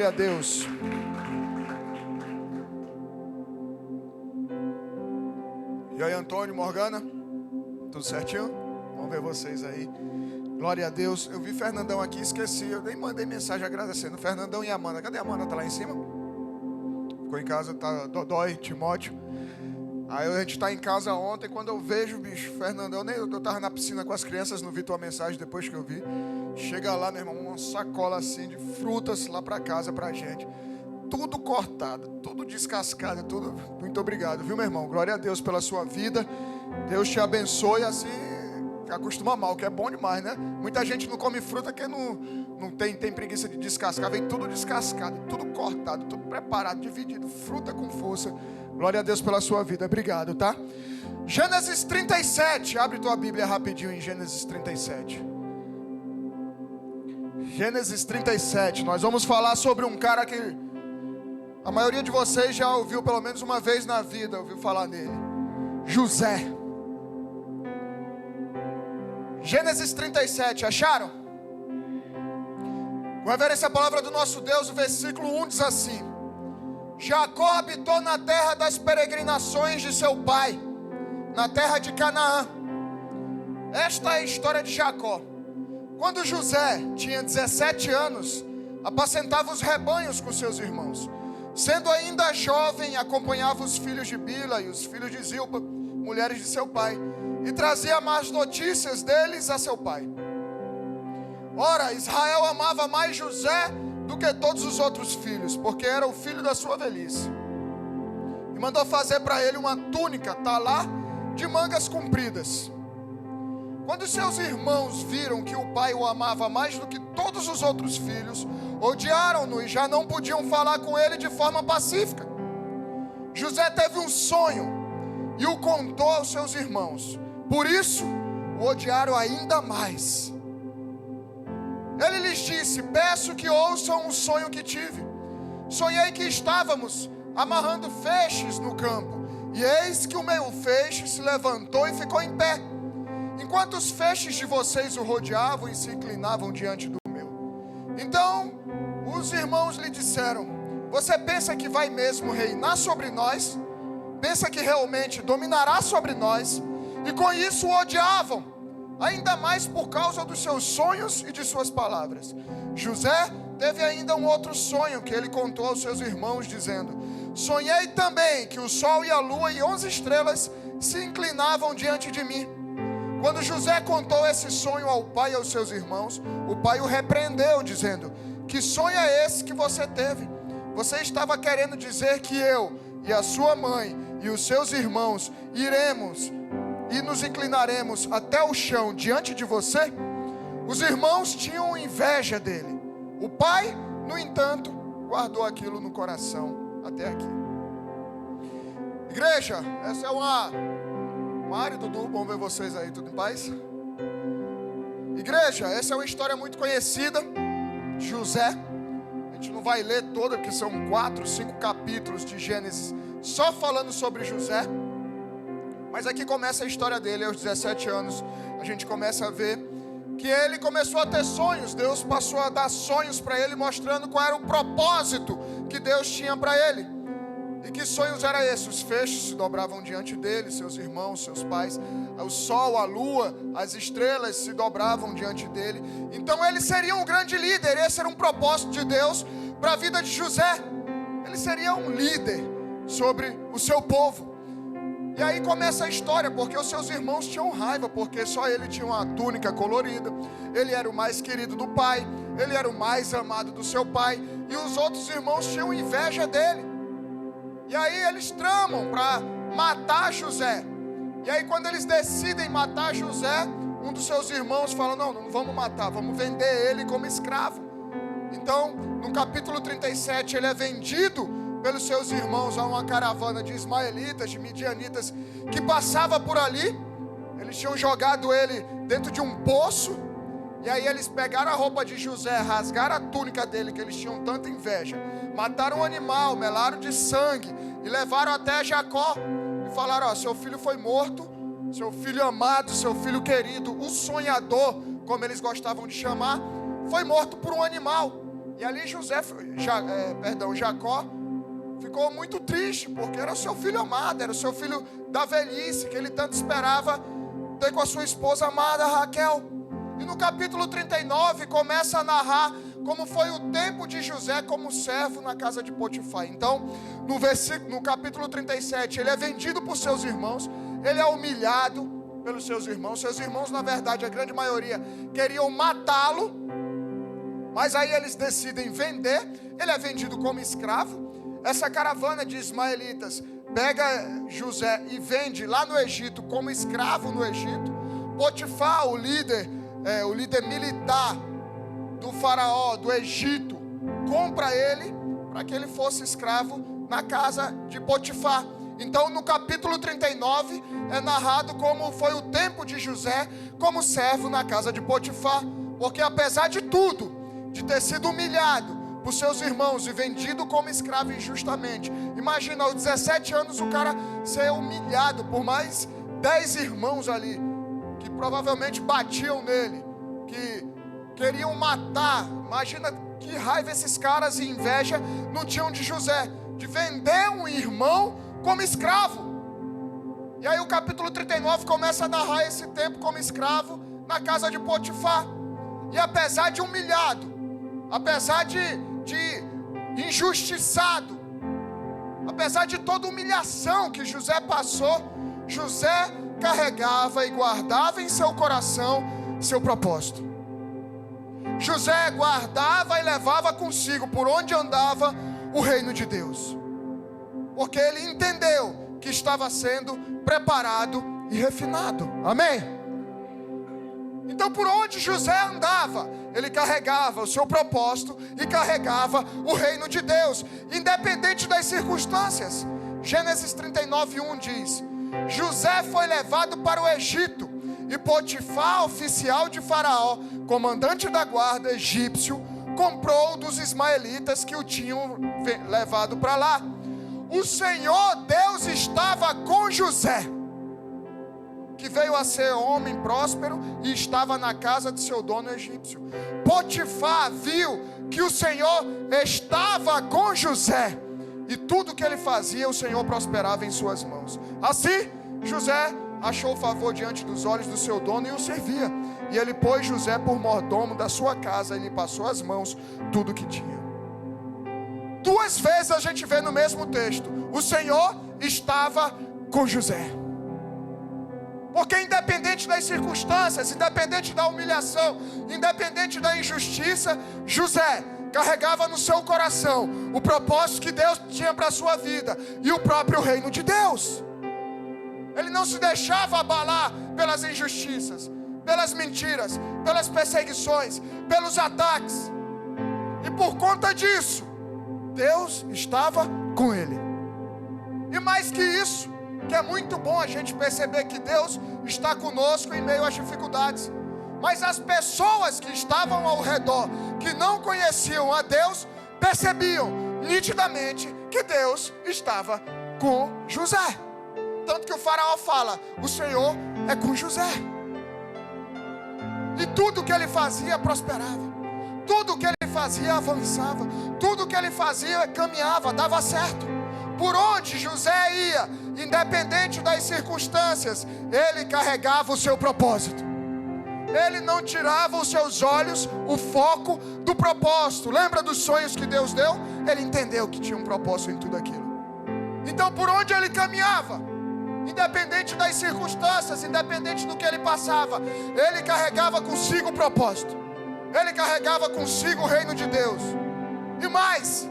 Glória a Deus. E aí, Antônio, Morgana? Tudo certinho? Vamos ver vocês aí. Glória a Deus. Eu vi Fernandão aqui, esqueci. Eu nem mandei mensagem agradecendo. Fernandão e Amanda. Cadê a Amanda? Tá lá em cima? Ficou em casa, tá Dodói, Timóteo. Aí a gente tá em casa ontem, quando eu vejo, bicho, Fernandão, eu tava na piscina com as crianças, não vi tua mensagem depois que eu vi. Chega lá, meu irmão, uma sacola assim de frutas lá pra casa pra gente. Tudo cortado, tudo descascado, tudo. Muito obrigado, viu, meu irmão? Glória a Deus pela sua vida. Deus te abençoe, assim, acostuma mal, que é bom demais, né? Muita gente não come fruta que não tem preguiça de descascar. Vem tudo descascado, tudo cortado, tudo preparado, dividido, fruta com força. Glória a Deus pela sua vida, obrigado, tá? Gênesis 37, abre tua Bíblia rapidinho em Gênesis 37. Gênesis 37, nós vamos falar sobre um cara que a maioria de vocês já ouviu pelo menos uma vez na vida, ouviu falar nele. José. Gênesis 37, acharam? Com reverência à palavra do nosso Deus, o versículo 1 diz assim: Jacó habitou na terra das peregrinações de seu pai, na terra de Canaã. Esta é a história de Jacó. Quando José tinha 17 anos, apacentava os rebanhos com seus irmãos. Sendo ainda jovem, acompanhava os filhos de Bila e os filhos de Zilpa, mulheres de seu pai, e trazia más notícias deles a seu pai. Ora, Israel amava mais José do que todos os outros filhos, porque era o filho da sua velhice. E mandou fazer para ele uma túnica, talá, de mangas compridas. Quando seus irmãos viram que o pai o amava mais do que todos os outros filhos, odiaram-no e já não podiam falar com ele de forma pacífica. José teve um sonho e o contou aos seus irmãos. Por isso, o odiaram ainda mais. Ele lhes disse: peço que ouçam um sonho que tive. Sonhei que estávamos amarrando feixes no campo, e eis que o meu feixe se levantou e ficou em pé, enquanto os feixes de vocês o rodeavam e se inclinavam diante do meu. Então os irmãos lhe disseram: você pensa que vai mesmo reinar sobre nós? Pensa que realmente dominará sobre nós? E com isso o odiavam, ainda mais por causa dos seus sonhos e de suas palavras. José teve ainda um outro sonho que ele contou aos seus irmãos, dizendo: sonhei também que o sol e a lua e 11 estrelas se inclinavam diante de mim. Quando José contou esse sonho ao pai e aos seus irmãos, o pai o repreendeu, dizendo: que sonho é esse que você teve? Você estava querendo dizer que eu e a sua mãe e os seus irmãos iremos e nos inclinaremos até o chão diante de você? Os irmãos tinham inveja dele. O pai, no entanto, guardou aquilo no coração até aqui. Igreja, essa é uma... Mário, Dudu, bom ver vocês aí, tudo em paz? Igreja, essa é uma história muito conhecida de José. A gente não vai ler toda, porque são 4, 5 capítulos de Gênesis só falando sobre José. Mas aqui começa a história dele. Aos 17 anos a gente começa a ver que ele começou a ter sonhos. Deus passou a dar sonhos para ele, mostrando qual era o propósito que Deus tinha para ele. E que sonhos eram esses? Os feixes se dobravam diante dele, seus irmãos, seus pais. O sol, a lua, as estrelas se dobravam diante dele. Então ele seria um grande líder. Esse era um propósito de Deus para a vida de José. Ele seria um líder sobre o seu povo. E aí começa a história, porque os seus irmãos tinham raiva, porque só ele tinha uma túnica colorida. Ele era o mais querido do pai, ele era o mais amado do seu pai, e os outros irmãos tinham inveja dele. E aí eles tramam para matar José. E aí quando eles decidem matar José, um dos seus irmãos fala: não vamos matar, vamos vender ele como escravo. Então no capítulo 37 ele é vendido pelos seus irmãos a uma caravana de ismaelitas, de midianitas, que passava por ali. Eles tinham jogado ele dentro de um poço. E aí eles pegaram a roupa de José, rasgaram a túnica dele, que eles tinham tanta inveja, mataram um animal, melaram de sangue e levaram até Jacó e falaram: ó, seu filho foi morto, seu filho amado, seu filho querido, o sonhador, como eles gostavam de chamar, foi morto por um animal. E ali Jacó ficou muito triste, porque era o seu filho amado, era o seu filho da velhice, que ele tanto esperava ter com a sua esposa amada Raquel. E no capítulo 39 começa a narrar como foi o tempo de José como servo na casa de Potifar. Então, no capítulo 37, ele é vendido por seus irmãos, ele é humilhado pelos seus irmãos. Seus irmãos, na verdade, a grande maioria, queriam matá-lo, mas aí eles decidem vender. Ele é vendido como escravo. Essa caravana de ismaelitas pega José e vende lá no Egito como escravo no Egito. Potifar, o líder militar do faraó do Egito, compra ele para que ele fosse escravo na casa de Potifar. Então, no capítulo 39 é narrado como foi o tempo de José como servo na casa de Potifar, porque apesar de tudo, de ter sido humilhado por seus irmãos e vendido como escravo injustamente, imagina, aos 17 anos o cara ser humilhado por mais 10 irmãos ali, que provavelmente batiam nele, que queriam matar. Imagina que raiva esses caras e inveja não tinham de José, de vender um irmão como escravo. E aí o capítulo 39 começa a narrar esse tempo como escravo na casa de Potifar. E apesar de humilhado, apesar de injustiçado, apesar de toda humilhação que José passou, José carregava e guardava em seu coração seu propósito. José guardava e levava consigo por onde andava o reino de Deus, porque ele entendeu que estava sendo preparado e refinado. Amém? Então, por onde José andava, ele carregava o seu propósito e carregava o reino de Deus, independente das circunstâncias. Gênesis 39:1 diz: José foi levado para o Egito, e Potifar, oficial de Faraó, comandante da guarda egípcio, comprou dos ismaelitas que o tinham levado para lá. O Senhor Deus estava com José, que veio a ser homem próspero e estava na casa de seu dono egípcio. Potifar viu que o Senhor estava com José, e tudo que ele fazia, o Senhor prosperava em suas mãos. Assim, José achou favor diante dos olhos do seu dono e o servia. E ele pôs José por mordomo da sua casa e lhe passou às mãos tudo que tinha. 2 vezes a gente vê no mesmo texto: o Senhor estava com José. Porque independente das circunstâncias, independente da humilhação, independente da injustiça, José carregava no seu coração o propósito que Deus tinha para a sua vida e o próprio reino de Deus. Ele não se deixava abalar pelas injustiças, pelas mentiras, pelas perseguições, pelos ataques. E por conta disso, Deus estava com ele. E mais que isso, que é muito bom a gente perceber que Deus está conosco em meio às dificuldades. Mas as pessoas que estavam ao redor, que não conheciam a Deus, percebiam nitidamente que Deus estava com José. Tanto que o faraó fala: o Senhor é com José. E tudo que ele fazia prosperava. Tudo que ele fazia avançava. Tudo que ele fazia caminhava, dava certo. Por onde José ia, independente das circunstâncias, ele carregava o seu propósito. Ele não tirava os seus olhos, o foco do propósito. Lembra dos sonhos que Deus deu? Ele entendeu que tinha um propósito em tudo aquilo. Então, por onde ele caminhava, independente das circunstâncias, independente do que ele passava, ele carregava consigo o propósito. Ele carregava consigo o reino de Deus. E mais,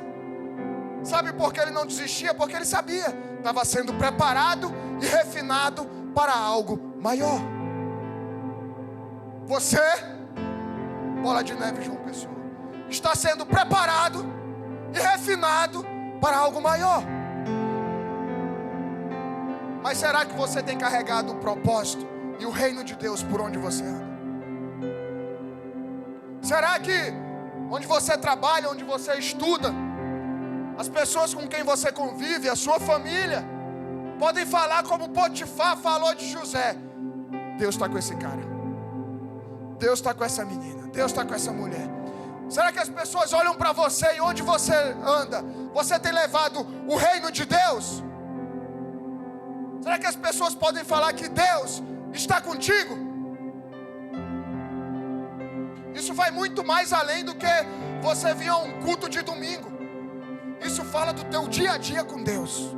sabe por que ele não desistia? Porque ele sabia, estava sendo preparado e refinado para algo maior. Você, Bola de Neve João Pessoa, está sendo preparado e refinado para algo maior. Mas será que você tem carregado o propósito e o reino de Deus por onde você anda? Será que onde você trabalha, onde você estuda, as pessoas com quem você convive, a sua família, podem falar como Potifar falou de José: Deus está com esse cara, Deus está com essa menina, Deus está com essa mulher. Será que as pessoas olham para você e onde você anda? Você tem levado o reino de Deus? Será que as pessoas podem falar que Deus está contigo? Isso vai muito mais além do que você vir a um culto de domingo. Isso fala do teu dia a dia com Deus.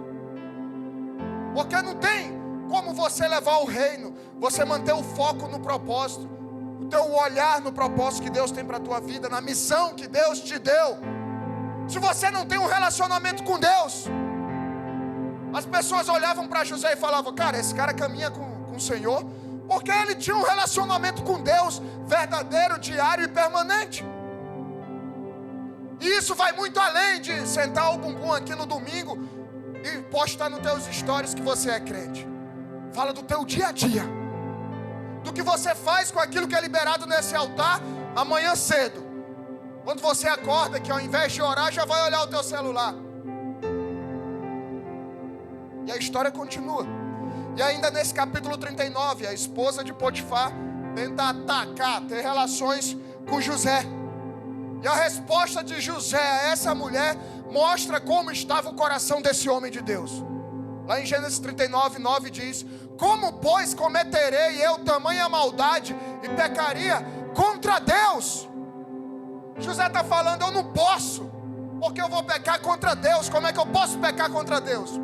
Porque não tem como você levar o reino, você manter o foco no propósito, o teu olhar no propósito que Deus tem para a tua vida, na missão que Deus te deu. Se você não tem um relacionamento com Deus, as pessoas olhavam para José e falavam: cara, esse cara caminha com o Senhor, porque ele tinha um relacionamento com Deus verdadeiro, diário e permanente. E isso vai muito além de sentar o bumbum aqui no domingo e postar nos teus stories que você é crente. Fala do teu dia a dia, do que você faz com aquilo que é liberado nesse altar amanhã cedo. Quando você acorda, que ao invés de orar, já vai olhar o teu celular. E a história continua. E ainda nesse capítulo 39, a esposa de Potifar tenta atacar, ter relações com José. E a resposta de José a essa mulher mostra como estava o coração desse homem de Deus. Lá em Gênesis 39, 9 diz: como, pois, cometerei eu tamanha maldade e pecaria contra Deus? José está falando: eu não posso, porque eu vou pecar contra Deus. Como é que eu posso pecar contra Deus?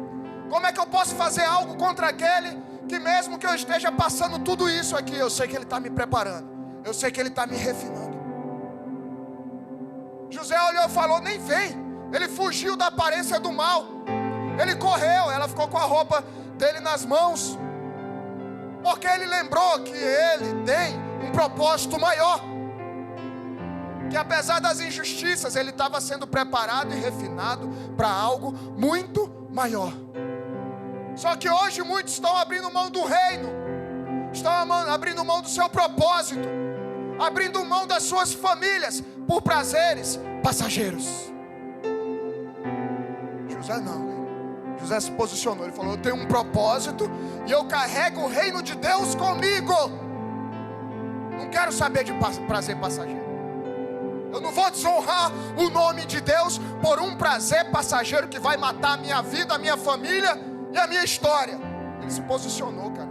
Como é que eu posso fazer algo contra aquele que, mesmo que eu esteja passando tudo isso aqui, eu sei que Ele está me preparando, eu sei que Ele está me refinando. José olhou e falou: nem vem. Ele fugiu da aparência do mal, ele correu, ela ficou com a roupa dele nas mãos, porque ele lembrou que ele tem um propósito maior, que apesar das injustiças, ele estava sendo preparado e refinado para algo muito maior. Só que hoje muitos estão abrindo mão do reino, estão abrindo mão do seu propósito, abrindo mão das suas famílias por prazeres passageiros. José não, né? José se posicionou, ele falou: eu tenho um propósito e eu carrego o reino de Deus comigo. Não quero saber de prazer passageiro. Eu não vou desonrar o nome de Deus por um prazer passageiro que vai matar a minha vida, a minha família e a minha história. Ele se posicionou, cara.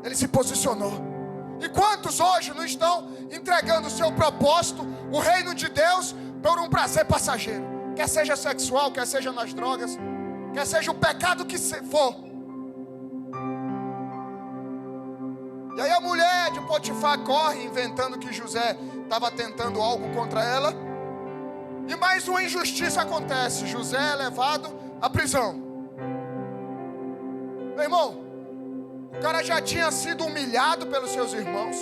Ele se posicionou. E quantos hoje não estão entregando o seu propósito, o reino de Deus, por um prazer passageiro? Quer seja sexual, quer seja nas drogas, quer seja o pecado que for. E aí a mulher de Potifar corre, inventando que José estava tentando algo contra ela. E mais uma injustiça acontece: José é levado à prisão. Meu irmão, o cara já tinha sido humilhado pelos seus irmãos,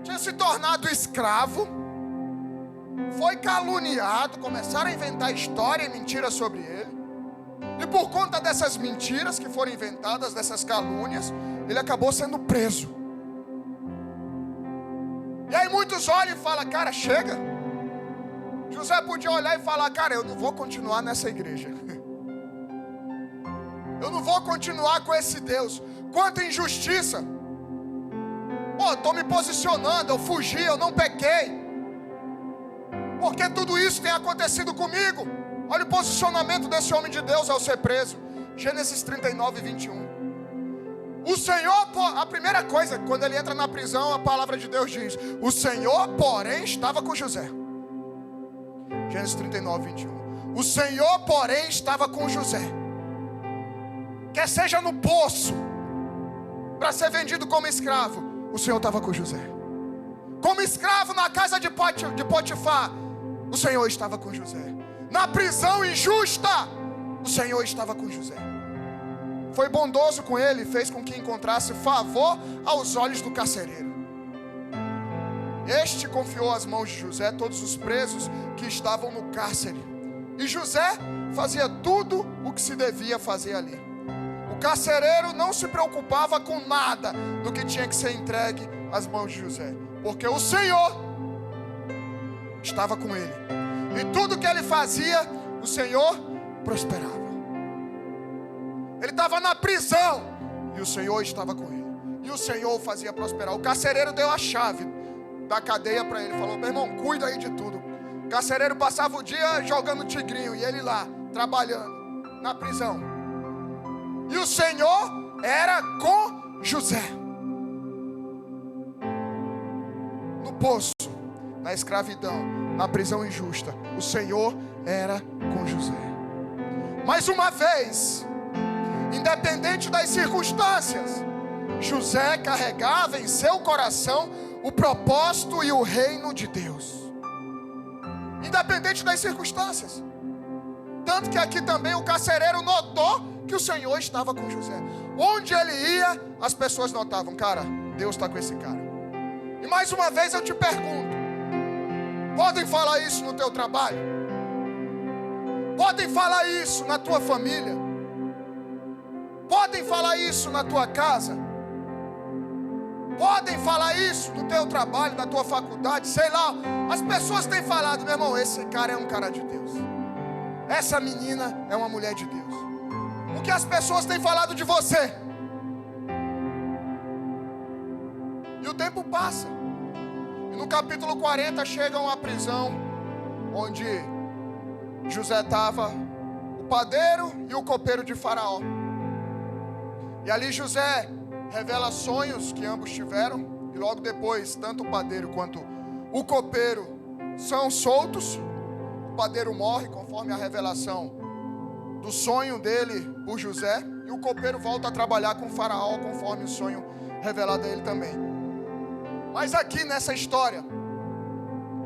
tinha se tornado escravo, foi caluniado, começaram a inventar história e mentira sobre ele. E por conta dessas mentiras que foram inventadas, dessas calúnias, ele acabou sendo preso. E aí muitos olham e falam: cara, chega. José podia olhar e falar: cara, eu não vou continuar nessa igreja. Eu não vou continuar com esse Deus. Quanta injustiça. Pô, estou me posicionando, eu fugi, eu não pequei. Porque tudo isso tem acontecido comigo. Olha o posicionamento desse homem de Deus ao ser preso. Gênesis 39, 21. O Senhor, a primeira coisa, quando ele entra na prisão, a palavra de Deus diz: o Senhor, porém, estava com José. Gênesis 39, 21. O Senhor, porém, estava com José. Quer seja no poço, para ser vendido como escravo, o Senhor estava com José. Como escravo na casa de Potifar, o Senhor estava com José. Na prisão injusta, o Senhor estava com José. Foi bondoso com ele, fez com que encontrasse favor aos olhos do carcereiro. Este confiou às mãos de José todos os presos que estavam no cárcere. E José fazia tudo o que se devia fazer ali. O carcereiro não se preocupava com nada do que tinha que ser entregue às mãos de José, porque o Senhor estava com ele. E tudo que ele fazia, o Senhor prosperava. Ele estava na prisão e o Senhor estava com ele. E o Senhor o fazia prosperar. O carcereiro deu a chave da cadeia para ele. Falou: meu irmão, cuida aí de tudo. O carcereiro passava o dia jogando tigrinho e ele lá, trabalhando na prisão. E o Senhor era com José. No poço, na escravidão, na prisão injusta, o Senhor era com José. Mais uma vez, independente das circunstâncias, José carregava em seu coração o propósito e o reino de Deus. Independente das circunstâncias. Tanto que aqui também o carcereiro notou que o Senhor estava com José. Onde ele ia, as pessoas notavam: cara, Deus está com esse cara. E mais uma vez eu te pergunto: podem falar isso no teu trabalho? Podem falar isso na tua família? Podem falar isso na tua casa? Podem falar isso no teu trabalho, na tua faculdade, sei lá. As pessoas têm falado: meu irmão, esse cara é um cara de Deus. Essa menina é uma mulher de Deus. O que as pessoas têm falado de você? E o tempo passa. E no capítulo 40 chegam à prisão onde José estava, o padeiro e o copeiro de Faraó. E ali José revela sonhos que ambos tiveram. E logo depois, tanto o padeiro quanto o copeiro são soltos. O padeiro morre conforme a revelação do sonho dele por José. E o copeiro volta a trabalhar com Faraó conforme o sonho revelado a ele também. Mas aqui nessa história,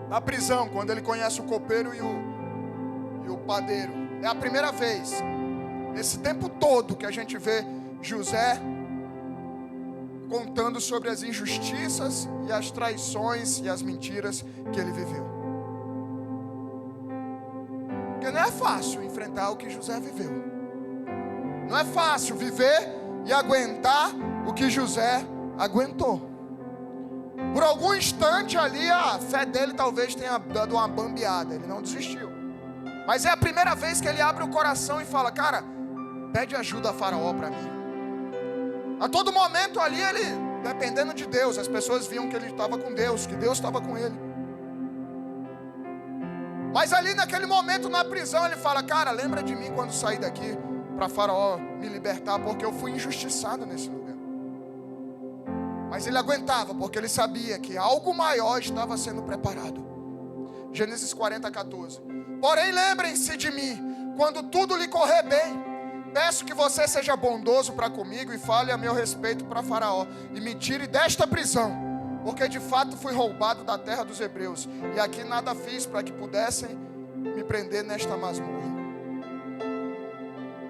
na prisão, quando ele conhece o copeiro e o padeiro, é a primeira vez, nesse tempo todo, que a gente vê José contando sobre as injustiças e as traições e as mentiras que ele viveu. Porque não é fácil enfrentar o que José viveu. Não é fácil viver e aguentar o que José aguentou. Por algum instante ali a fé dele talvez tenha dado uma bambeada. Ele não desistiu. Mas é a primeira vez que ele abre o coração e fala: cara, pede ajuda a Faraó para mim. A todo momento ali ele, dependendo de Deus, as pessoas viam que ele estava com Deus, que Deus estava com ele. Mas ali naquele momento na prisão ele fala: cara, lembra de mim quando sair daqui para Faraó me libertar, porque eu fui injustiçado nesse lugar. Mas ele aguentava, porque ele sabia que algo maior estava sendo preparado. Gênesis 40, 14. Porém lembrem-se de mim quando tudo lhe correr bem. Peço que você seja bondoso para comigo e fale a meu respeito para Faraó e me tire desta prisão, porque de fato fui roubado da terra dos hebreus e aqui nada fiz para que pudessem me prender nesta masmorra.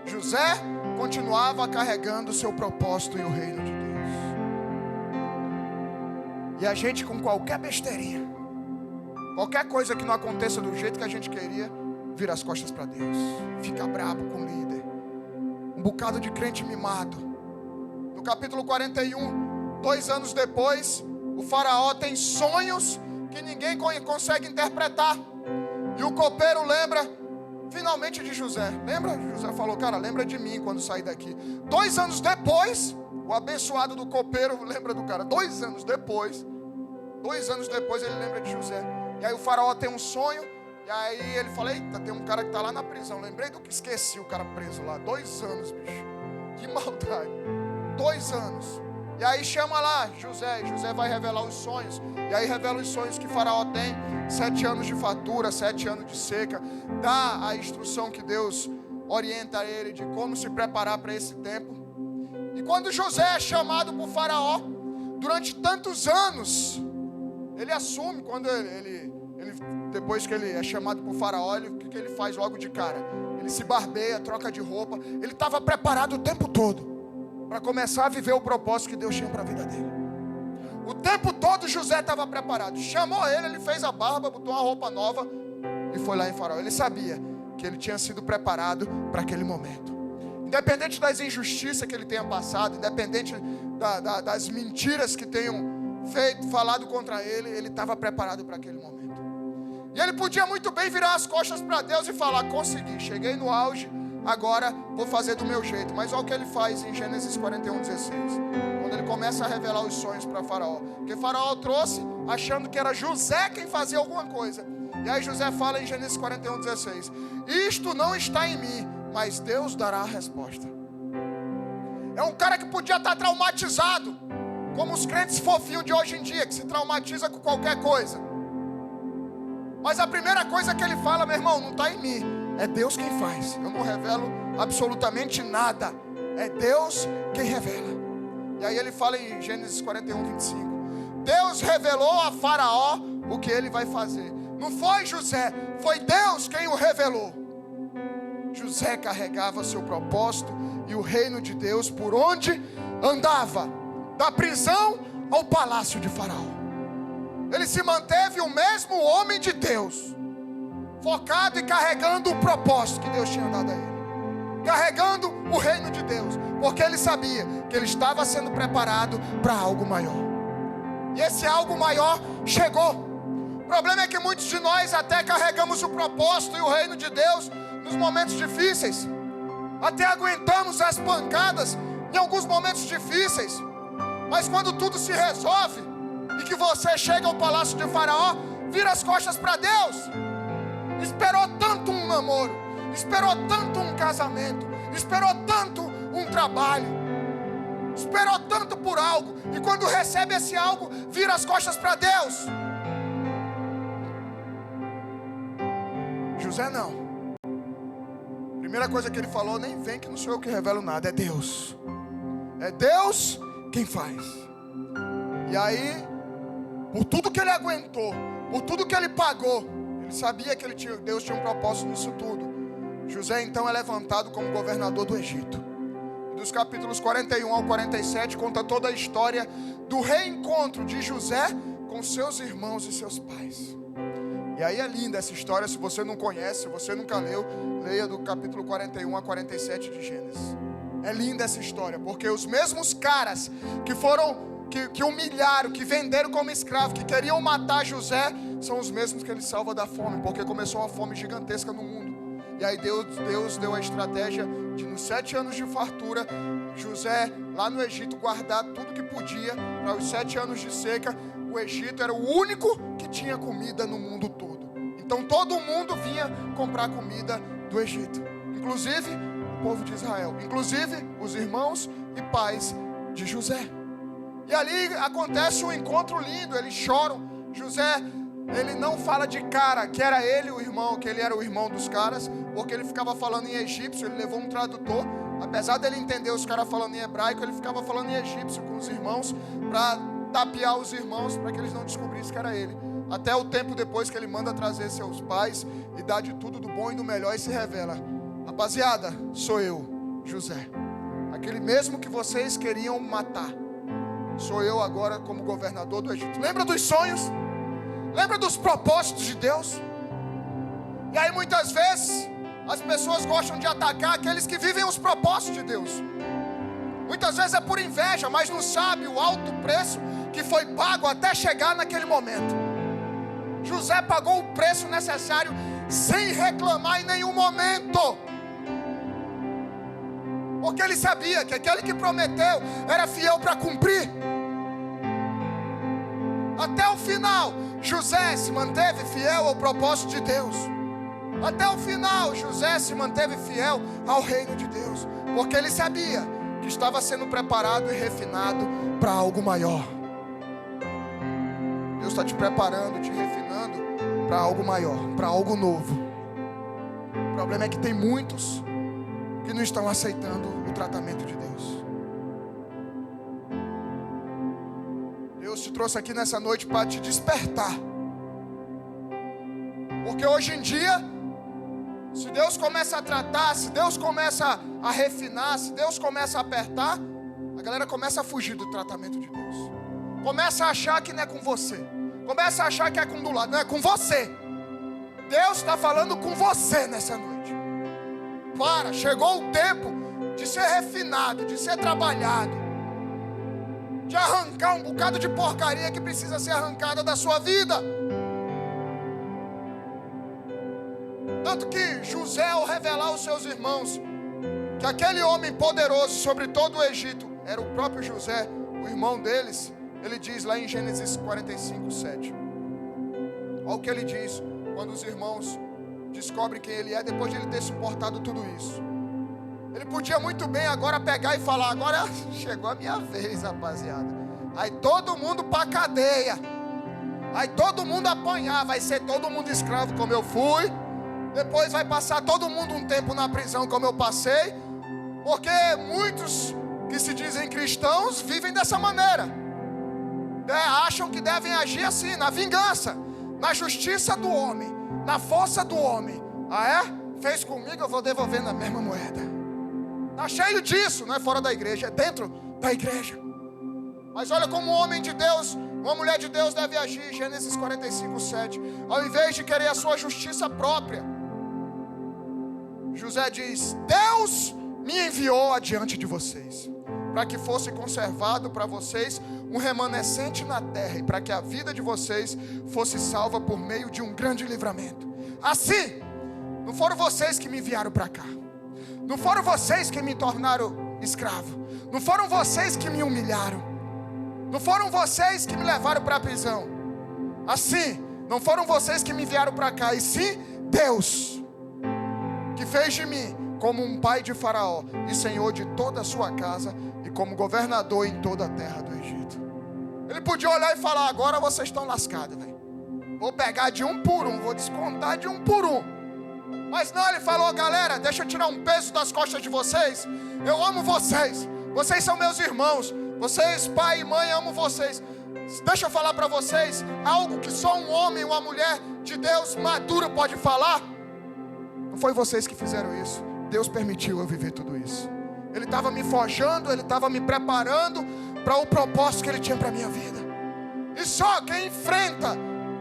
José continuava carregando o seu propósito e o reino de Deus. E a gente, com qualquer besteirinha, qualquer coisa que não aconteça do jeito que a gente queria, vira as costas para Deus, fica brabo com o líder. Um bocado de crente mimado. No capítulo 41, 2 anos depois, o Faraó tem sonhos que ninguém consegue interpretar. E o copeiro lembra finalmente de José. Lembra? José falou: cara, lembra de mim quando sair daqui. 2 anos depois, o abençoado do copeiro lembra do cara. 2 anos depois ele lembra de José. E aí o Faraó tem um sonho. E aí ele fala: eita, tem um cara que está lá na prisão. Lembrei do que esqueci, o cara preso lá. 2 anos, bicho. Que maldade. 2 anos. E aí chama lá José. José vai revelar os sonhos. E aí revela os sonhos que Faraó tem. 7 anos de fartura, 7 anos de seca. Dá a instrução que Deus orienta ele de como se preparar para esse tempo. E quando José é chamado por Faraó, durante tantos anos, ele assume, quando ele depois que ele é chamado por Faraó, o que ele faz logo de cara? Ele se barbeia, troca de roupa. Ele estava preparado o tempo todo para começar a viver o propósito que Deus tinha para a vida dele. O tempo todo José estava preparado. Chamou ele fez a barba, botou uma roupa nova e foi lá em Faraó. Ele sabia que ele tinha sido preparado para aquele momento. Independente das injustiças que ele tenha passado, independente das mentiras que tenham falado contra ele, ele estava preparado para aquele momento. E ele podia muito bem virar as costas para Deus e falar: consegui, cheguei no auge, agora vou fazer do meu jeito. Mas olha o que ele faz em Gênesis 41, 16. Quando ele começa a revelar os sonhos para Faraó. Porque Faraó trouxe achando que era José quem fazia alguma coisa. E aí José fala em Gênesis 41:16: isto não está em mim, mas Deus dará a resposta. É um cara que podia estar traumatizado, como os crentes fofinhos de hoje em dia, que se traumatiza com qualquer coisa. Mas a primeira coisa que ele fala, meu irmão, não está em mim, é Deus quem faz. Eu não revelo absolutamente nada, é Deus quem revela. E aí ele fala em Gênesis 41:25: Deus revelou a Faraó o que ele vai fazer. Não foi José, foi Deus quem o revelou. José carregava seu propósito e o reino de Deus por onde andava, da prisão ao palácio de Faraó. Ele se manteve o mesmo homem de Deus, focado e carregando o propósito que Deus tinha dado a ele, carregando o reino de Deus, porque ele sabia que ele estava sendo preparado para algo maior. E esse algo maior chegou. O problema é que muitos de nós até carregamos o propósito e o reino de Deus nos momentos difíceis, até aguentamos as pancadas em alguns momentos difíceis, mas quando tudo se resolve e que você chega ao palácio de Faraó, vira as costas para Deus. Esperou tanto um namoro, esperou tanto um casamento, esperou tanto um trabalho, esperou tanto por algo, e quando recebe esse algo, vira as costas para Deus. José não. Primeira coisa que ele falou: nem vem que não sou eu que revelo nada, é Deus. É Deus quem faz. E aí, por tudo que ele aguentou, por tudo que ele pagou, ele sabia que Deus tinha um propósito nisso tudo. José então é levantado como governador do Egito. Dos capítulos 41 ao 47 conta toda a história do reencontro de José com seus irmãos e seus pais. E aí é linda essa história. Se você não conhece, se você nunca leu, leia do capítulo 41 a 47 de Gênesis. É linda essa história, porque os mesmos caras que humilharam, que venderam como escravo, que queriam matar José, são os mesmos que ele salva da fome, porque começou uma fome gigantesca no mundo. E aí Deus deu a estratégia de, nos 7 anos de fartura, José lá no Egito guardar tudo que podia para os 7 anos de seca. O Egito era o único que tinha comida no mundo todo. Então todo mundo vinha comprar comida do Egito, inclusive o povo de Israel, inclusive os irmãos e pais de José. E ali acontece um encontro lindo, eles choram. José, ele não fala de cara que era ele o irmão, que ele era o irmão dos caras, porque ele ficava falando em egípcio. Ele levou um tradutor, apesar dele entender os caras falando em hebraico, ele ficava falando em egípcio com os irmãos, para tapear os irmãos, para que eles não descobrissem que era ele. Até o tempo depois que ele manda trazer seus pais e dá de tudo, do bom e do melhor, e se revela: rapaziada, sou eu, José, aquele mesmo que vocês queriam matar, sou eu agora como governador do Egito. Lembra dos sonhos? Lembra dos propósitos de Deus? E aí muitas vezes as pessoas gostam de atacar aqueles que vivem os propósitos de Deus. Muitas vezes é por inveja, mas não sabe o alto preço que foi pago até chegar naquele momento. José pagou o preço necessário sem reclamar em nenhum momento, porque ele sabia que aquele que prometeu era fiel para cumprir. Até o final, José se manteve fiel ao propósito de Deus. Até o final, José se manteve fiel ao reino de Deus, porque ele sabia que estava sendo preparado e refinado para algo maior. Deus está te preparando, te refinando para algo maior, para algo novo. O problema é que tem muitos que não estão aceitando o tratamento de Deus. Deus te trouxe aqui nessa noite para te despertar, porque hoje em dia, se Deus começa a tratar, se Deus começa a refinar, se Deus começa a apertar, a galera começa a fugir do tratamento de Deus. Começa a achar que não é com você. Começa a achar que é com do lado. Não, é com você. Deus está falando com você nessa noite. Para, chegou o tempo de ser refinado, de ser trabalhado, de arrancar um bocado de porcaria que precisa ser arrancada da sua vida. Tanto que José, ao revelar aos seus irmãos que aquele homem poderoso sobre todo o Egito era o próprio José, irmão deles, ele diz lá em Gênesis 45, 7. Olha o que ele diz quando os irmãos descobrem quem ele é, depois de ele ter suportado tudo isso. Ele podia muito bem agora pegar e falar: agora chegou a minha vez, rapaziada. Aí todo mundo pra cadeia. Aí todo mundo apanhar, vai ser todo mundo escravo como eu fui. Depois vai passar todo mundo um tempo na prisão como eu passei. Porque muitos que se dizem cristãos vivem dessa maneira. Acham que devem agir assim, na vingança, na justiça do homem, na força do homem. Ah é? Fez comigo, eu vou devolver na mesma moeda. Está cheio disso, não é fora da igreja, é dentro da igreja. Mas olha como um homem de Deus, uma mulher de Deus deve agir. Gênesis 45, 7. Ao invés de querer a sua justiça própria, José diz: Deus me enviou adiante de vocês, para que fosse conservado para vocês um remanescente na terra, e para que a vida de vocês fosse salva por meio de um grande livramento. Assim, não foram vocês que me enviaram para cá, não foram vocês que me tornaram escravo, não foram vocês que me humilharam, não foram vocês que me levaram para a prisão. Assim, não foram vocês que me enviaram para cá, e sim Deus, que fez de mim como um pai de Faraó e senhor de toda a sua casa, e como governador em toda a terra do Egito. Ele podia olhar e falar: agora vocês estão lascados, velho. Vou pegar de um por um, vou descontar de um por um. Mas não, ele falou: galera, deixa eu tirar um peso das costas de vocês. Eu amo vocês, vocês são meus irmãos, vocês, pai e mãe, amo vocês. Deixa eu falar para vocês algo que só um homem, uma mulher de Deus maduro pode falar. Não foi vocês que fizeram isso, Deus permitiu eu viver tudo isso. Ele estava me forjando, Ele estava me preparando para o propósito que Ele tinha para a minha vida. E só quem enfrenta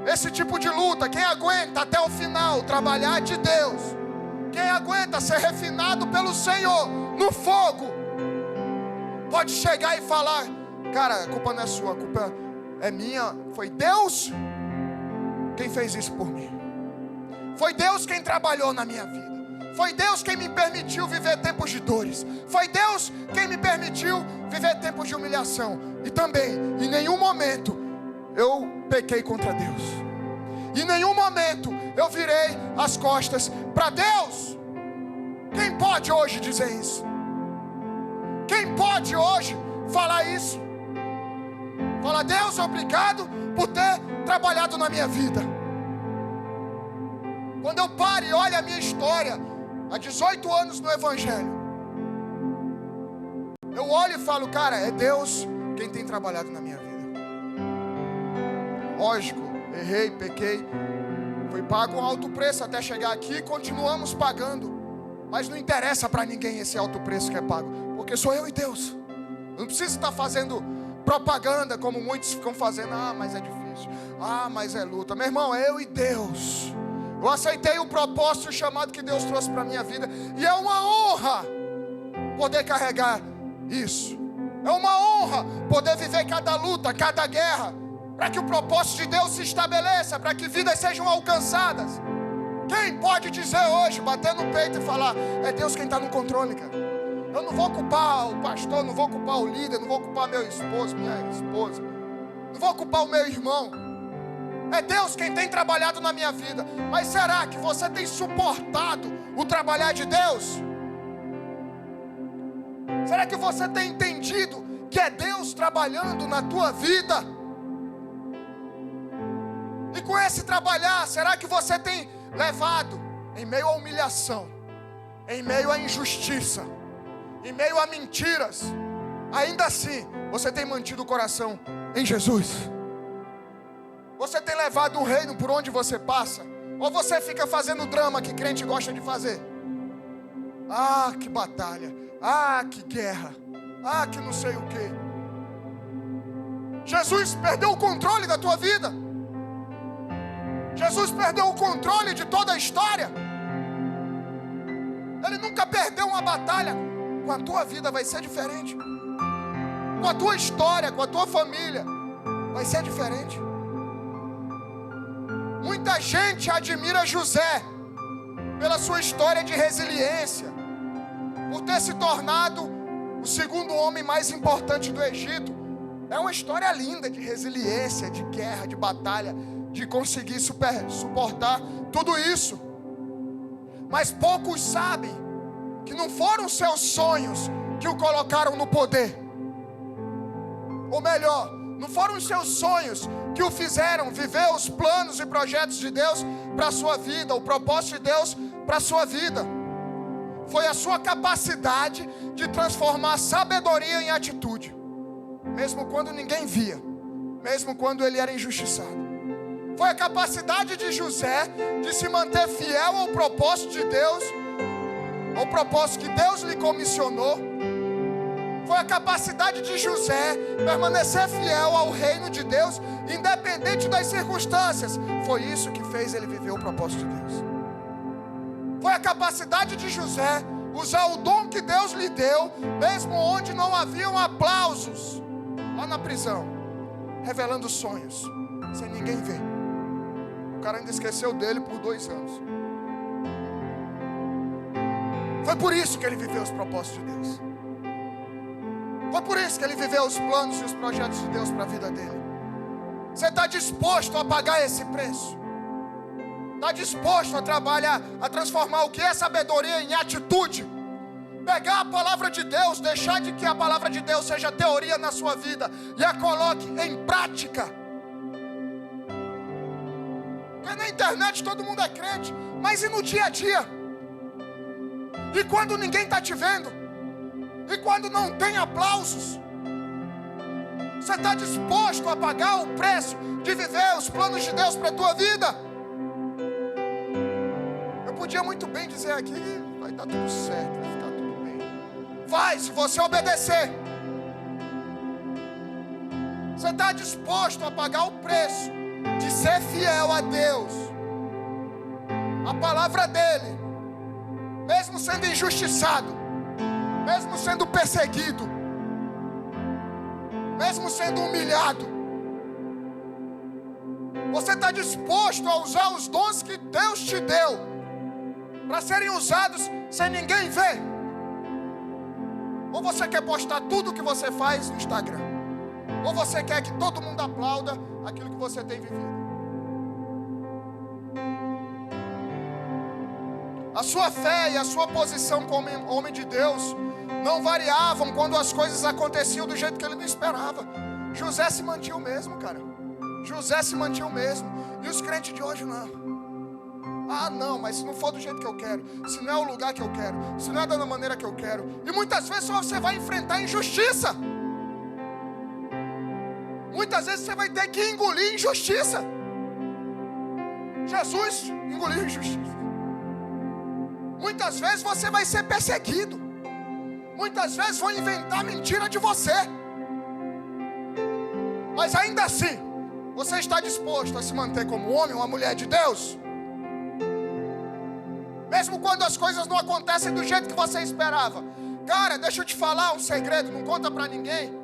esse tipo de luta, quem aguenta até o final trabalhar de Deus, quem aguenta ser refinado pelo Senhor no fogo, pode chegar e falar: cara, a culpa não é sua, a culpa é minha. Foi Deus quem fez isso por mim. Foi Deus quem trabalhou na minha vida. Foi Deus quem me permitiu viver tempos de dores. Foi Deus quem me permitiu viver tempos de humilhação. E também, em nenhum momento eu pequei contra Deus. Em nenhum momento eu virei as costas para Deus. Quem pode hoje dizer isso? Quem pode hoje falar isso? Fala: Deus, obrigado por ter trabalhado na minha vida. Quando eu paro e olho a minha história, há 18 anos no Evangelho, eu olho e falo: cara, é Deus quem tem trabalhado na minha vida. Lógico, errei, pequei, foi pago um alto preço até chegar aqui e continuamos pagando. Mas não interessa para ninguém esse alto preço que é pago, porque sou eu e Deus. Eu não preciso estar fazendo propaganda como muitos ficam fazendo. Ah, mas é difícil. Ah, mas é luta. Meu irmão, é eu e Deus. Eu aceitei o propósito e o chamado que Deus trouxe para a minha vida, e é uma honra poder carregar isso. É uma honra poder viver cada luta, cada guerra, para que o propósito de Deus se estabeleça, para que vidas sejam alcançadas. Quem pode dizer hoje, bater no peito e falar: é Deus quem está no controle, cara? Eu não vou culpar o pastor, não vou culpar o líder, não vou culpar meu esposo, minha esposa, não vou culpar o meu irmão. É Deus quem tem trabalhado na minha vida. Mas será que você tem suportado o trabalhar de Deus? Será que você tem entendido que é Deus trabalhando na tua vida? E com esse trabalhar, será que você tem levado, em meio à humilhação, em meio à injustiça, em meio a mentiras, ainda assim você tem mantido o coração em Jesus? Você tem levado o reino por onde você passa? Ou você fica fazendo drama que crente gosta de fazer? Ah, que batalha. Ah, que guerra. Ah, que não sei o quê. Jesus perdeu o controle da tua vida. Jesus perdeu o controle de toda a história. Ele nunca perdeu uma batalha. Com a tua vida vai ser diferente. Com a tua história, com a tua família, vai ser diferente. Muita gente admira José pela sua história de resiliência, por ter se tornado o segundo homem mais importante do Egito, É uma história linda de resiliência, de guerra, de batalha, de conseguir suportar tudo isso. Mas poucos sabem que não foram seus sonhos que o colocaram no poder. Ou melhor, não foram os seus sonhos que o fizeram viver os planos e projetos de Deus para a sua vida, o propósito de Deus para a sua vida. Foi a sua capacidade de transformar a sabedoria em atitude, mesmo quando ninguém via, mesmo quando ele era injustiçado. Foi a capacidade de José de se manter fiel ao propósito de Deus, ao propósito que Deus lhe comissionou. Foi a capacidade de José permanecer fiel ao reino de Deus, independente das circunstâncias. Foi isso que fez ele viver o propósito de Deus. Foi a capacidade de José usar o dom que Deus lhe deu, mesmo onde não haviam aplausos, lá na prisão, revelando sonhos, sem ninguém ver. O cara ainda esqueceu dele por 2 anos. Foi por isso que ele viveu os propósitos de Deus. Foi por isso que ele viveu os planos e os projetos de Deus para a vida dele. Você está disposto a pagar esse preço? Está disposto a trabalhar, a transformar o que é sabedoria em atitude? Pegar a palavra de Deus, deixar de que a palavra de Deus seja teoria na sua vida e a coloque em prática. Porque na internet todo mundo é crente, mas e no dia a dia? E quando ninguém está te vendo? E quando não tem aplausos? Você está disposto a pagar o preço de viver os planos de Deus para a tua vida? Eu podia muito bem dizer aqui, vai dar tudo certo, vai ficar tudo bem. Vai, se você obedecer. Você está disposto a pagar o preço de ser fiel a Deus, a palavra dele, mesmo sendo injustiçado, mesmo sendo perseguido, mesmo sendo humilhado? Você está disposto a usar os dons que Deus te deu para serem usados sem ninguém ver? Ou você quer postar tudo o que você faz no Instagram? Ou você quer que todo mundo aplauda aquilo que você tem vivido? A sua fé e a sua posição como homem de Deus não variavam quando as coisas aconteciam do jeito que ele não esperava. José se mantinha o mesmo, cara. José se mantinha o mesmo. E os crentes de hoje não. Ah, não, mas se não for do jeito que eu quero, se não é o lugar que eu quero, se não é da maneira que eu quero. E muitas vezes você vai enfrentar injustiça. Muitas vezes você vai ter que engolir injustiça. Jesus engoliu injustiça. Muitas vezes você vai ser perseguido. Muitas vezes vão inventar mentira de você. Mas ainda assim, você está disposto a se manter como homem ou uma mulher de Deus? Mesmo quando as coisas não acontecem do jeito que você esperava. Cara, deixa eu te falar um segredo, não conta pra ninguém.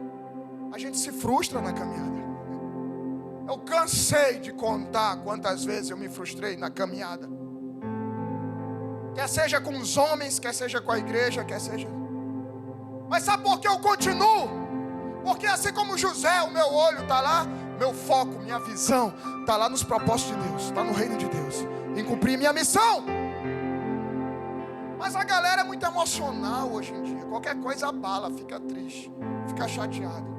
A gente se frustra na caminhada. Eu cansei de contar quantas vezes eu me frustrei na caminhada. Quer seja com os homens, quer seja com a igreja, quer seja... Mas sabe por que eu continuo? Porque assim como José, o meu olho está lá, meu foco, minha visão está lá nos propósitos de Deus, está no reino de Deus, em cumprir minha missão. Mas a galera é muito emocional hoje em dia. Qualquer coisa abala, fica triste, fica chateado.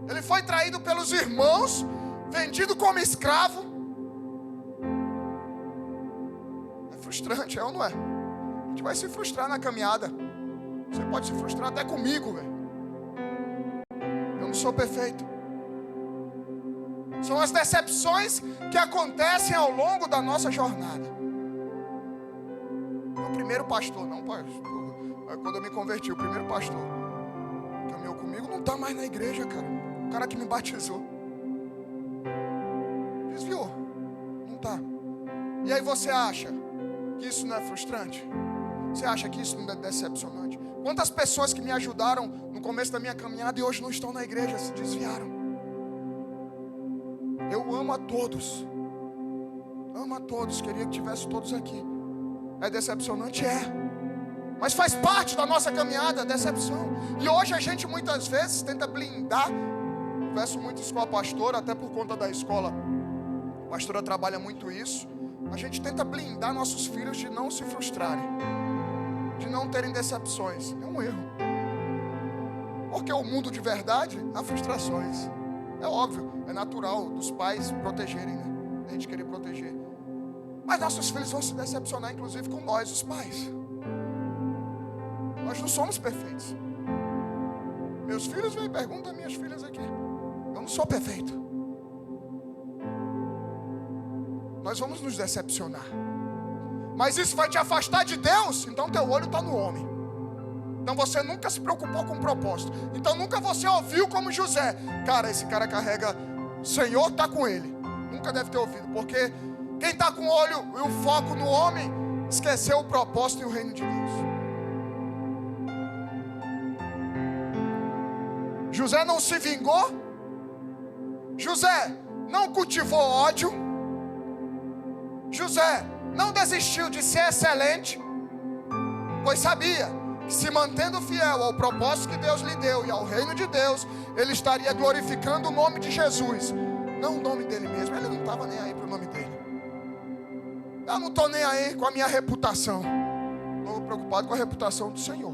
Ele foi traído pelos irmãos, vendido como escravo. É frustrante, é ou não é? A gente vai se frustrar na caminhada. Você pode se frustrar até comigo, velho. Eu não sou perfeito. São as decepções que acontecem ao longo da nossa jornada. O primeiro pastor, não pastor, quando eu me converti, o primeiro pastor que caminhou comigo não está mais na igreja, cara. O cara que me batizou desviou, não está. E aí você acha que isso não é frustrante? Você acha que isso não é decepcionante? Quantas pessoas que me ajudaram no começo da minha caminhada e hoje não estão na igreja, se desviaram? Eu amo a todos. Amo a todos, queria que tivesse todos aqui. É decepcionante? É. Mas faz parte da nossa caminhada, decepção. E hoje a gente muitas vezes tenta blindar. Converso muito isso com a pastora, até por conta da escola. A pastora trabalha muito isso. A gente tenta blindar nossos filhos de não se frustrarem, de não terem decepções. É um erro. Porque o mundo de verdade há frustrações. É óbvio, é natural dos pais protegerem, né? A gente querer proteger. Mas nossos filhos vão se decepcionar, inclusive com nós, os pais. Nós não somos perfeitos. Meus filhos vêm e perguntam a minhas filhas aqui. Eu não sou perfeito. Nós vamos nos decepcionar. Mas isso vai te afastar de Deus. Então teu olho está no homem. Então você nunca se preocupou com o propósito. Então nunca você ouviu como José. Cara, esse cara carrega, o Senhor está com ele. Nunca deve ter ouvido. Porque quem está com o olho e o foco no homem, esqueceu o propósito e o reino de Deus. José não se vingou. José não cultivou ódio. José não desistiu de ser excelente, pois sabia que se mantendo fiel ao propósito que Deus lhe deu e ao reino de Deus, ele estaria glorificando o nome de Jesus, não o nome dele mesmo. Ele não estava nem aí para o nome dele. Eu não estou nem aí com a minha reputação, estou preocupado com a reputação do Senhor.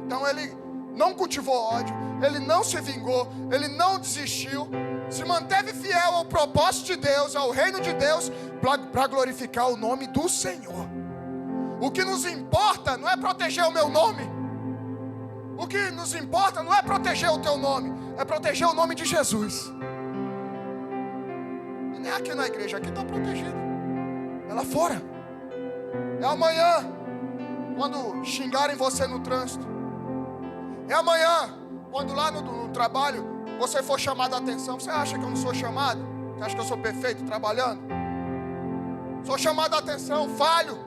Então ele não cultivou ódio, ele não se vingou, ele não desistiu, se manteve fiel ao propósito de Deus, ao reino de Deus, para glorificar o nome do Senhor. O que nos importa não é proteger o meu nome. O que nos importa não é proteger o teu nome, é proteger o nome de Jesus. E nem aqui na igreja, aqui está protegido. É lá fora. É amanhã, quando xingarem você no trânsito. É amanhã, quando lá no trabalho você for chamado a atenção. Você acha que eu não sou chamado? Você acha que eu sou perfeito trabalhando? Sou chamado a atenção, falho.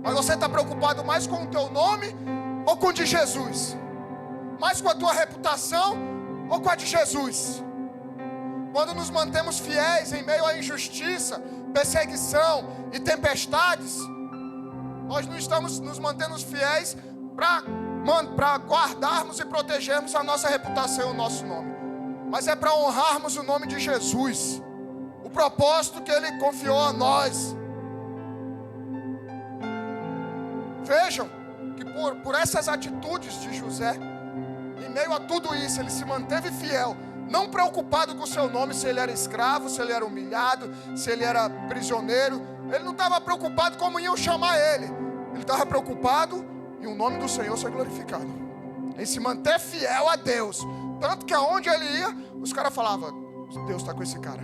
Mas você está preocupado mais com o teu nome ou com o de Jesus? Mais com a tua reputação ou com a de Jesus? Quando nos mantemos fiéis em meio à injustiça, perseguição e tempestades, nós não estamos nos mantendo fiéis para guardarmos e protegermos a nossa reputação e o nosso nome. Mas é para honrarmos o nome de Jesus, o propósito que Ele confiou a nós. Vejam que por essas atitudes de José, em meio a tudo isso, ele se manteve fiel, não preocupado com o seu nome, se ele era escravo, se ele era humilhado, se ele era prisioneiro. Ele não estava preocupado como iam chamar ele. Ele estava preocupado em o nome do Senhor ser glorificado, em se manter fiel a Deus. Tanto que aonde ele ia, os caras falavam: Deus está com esse cara.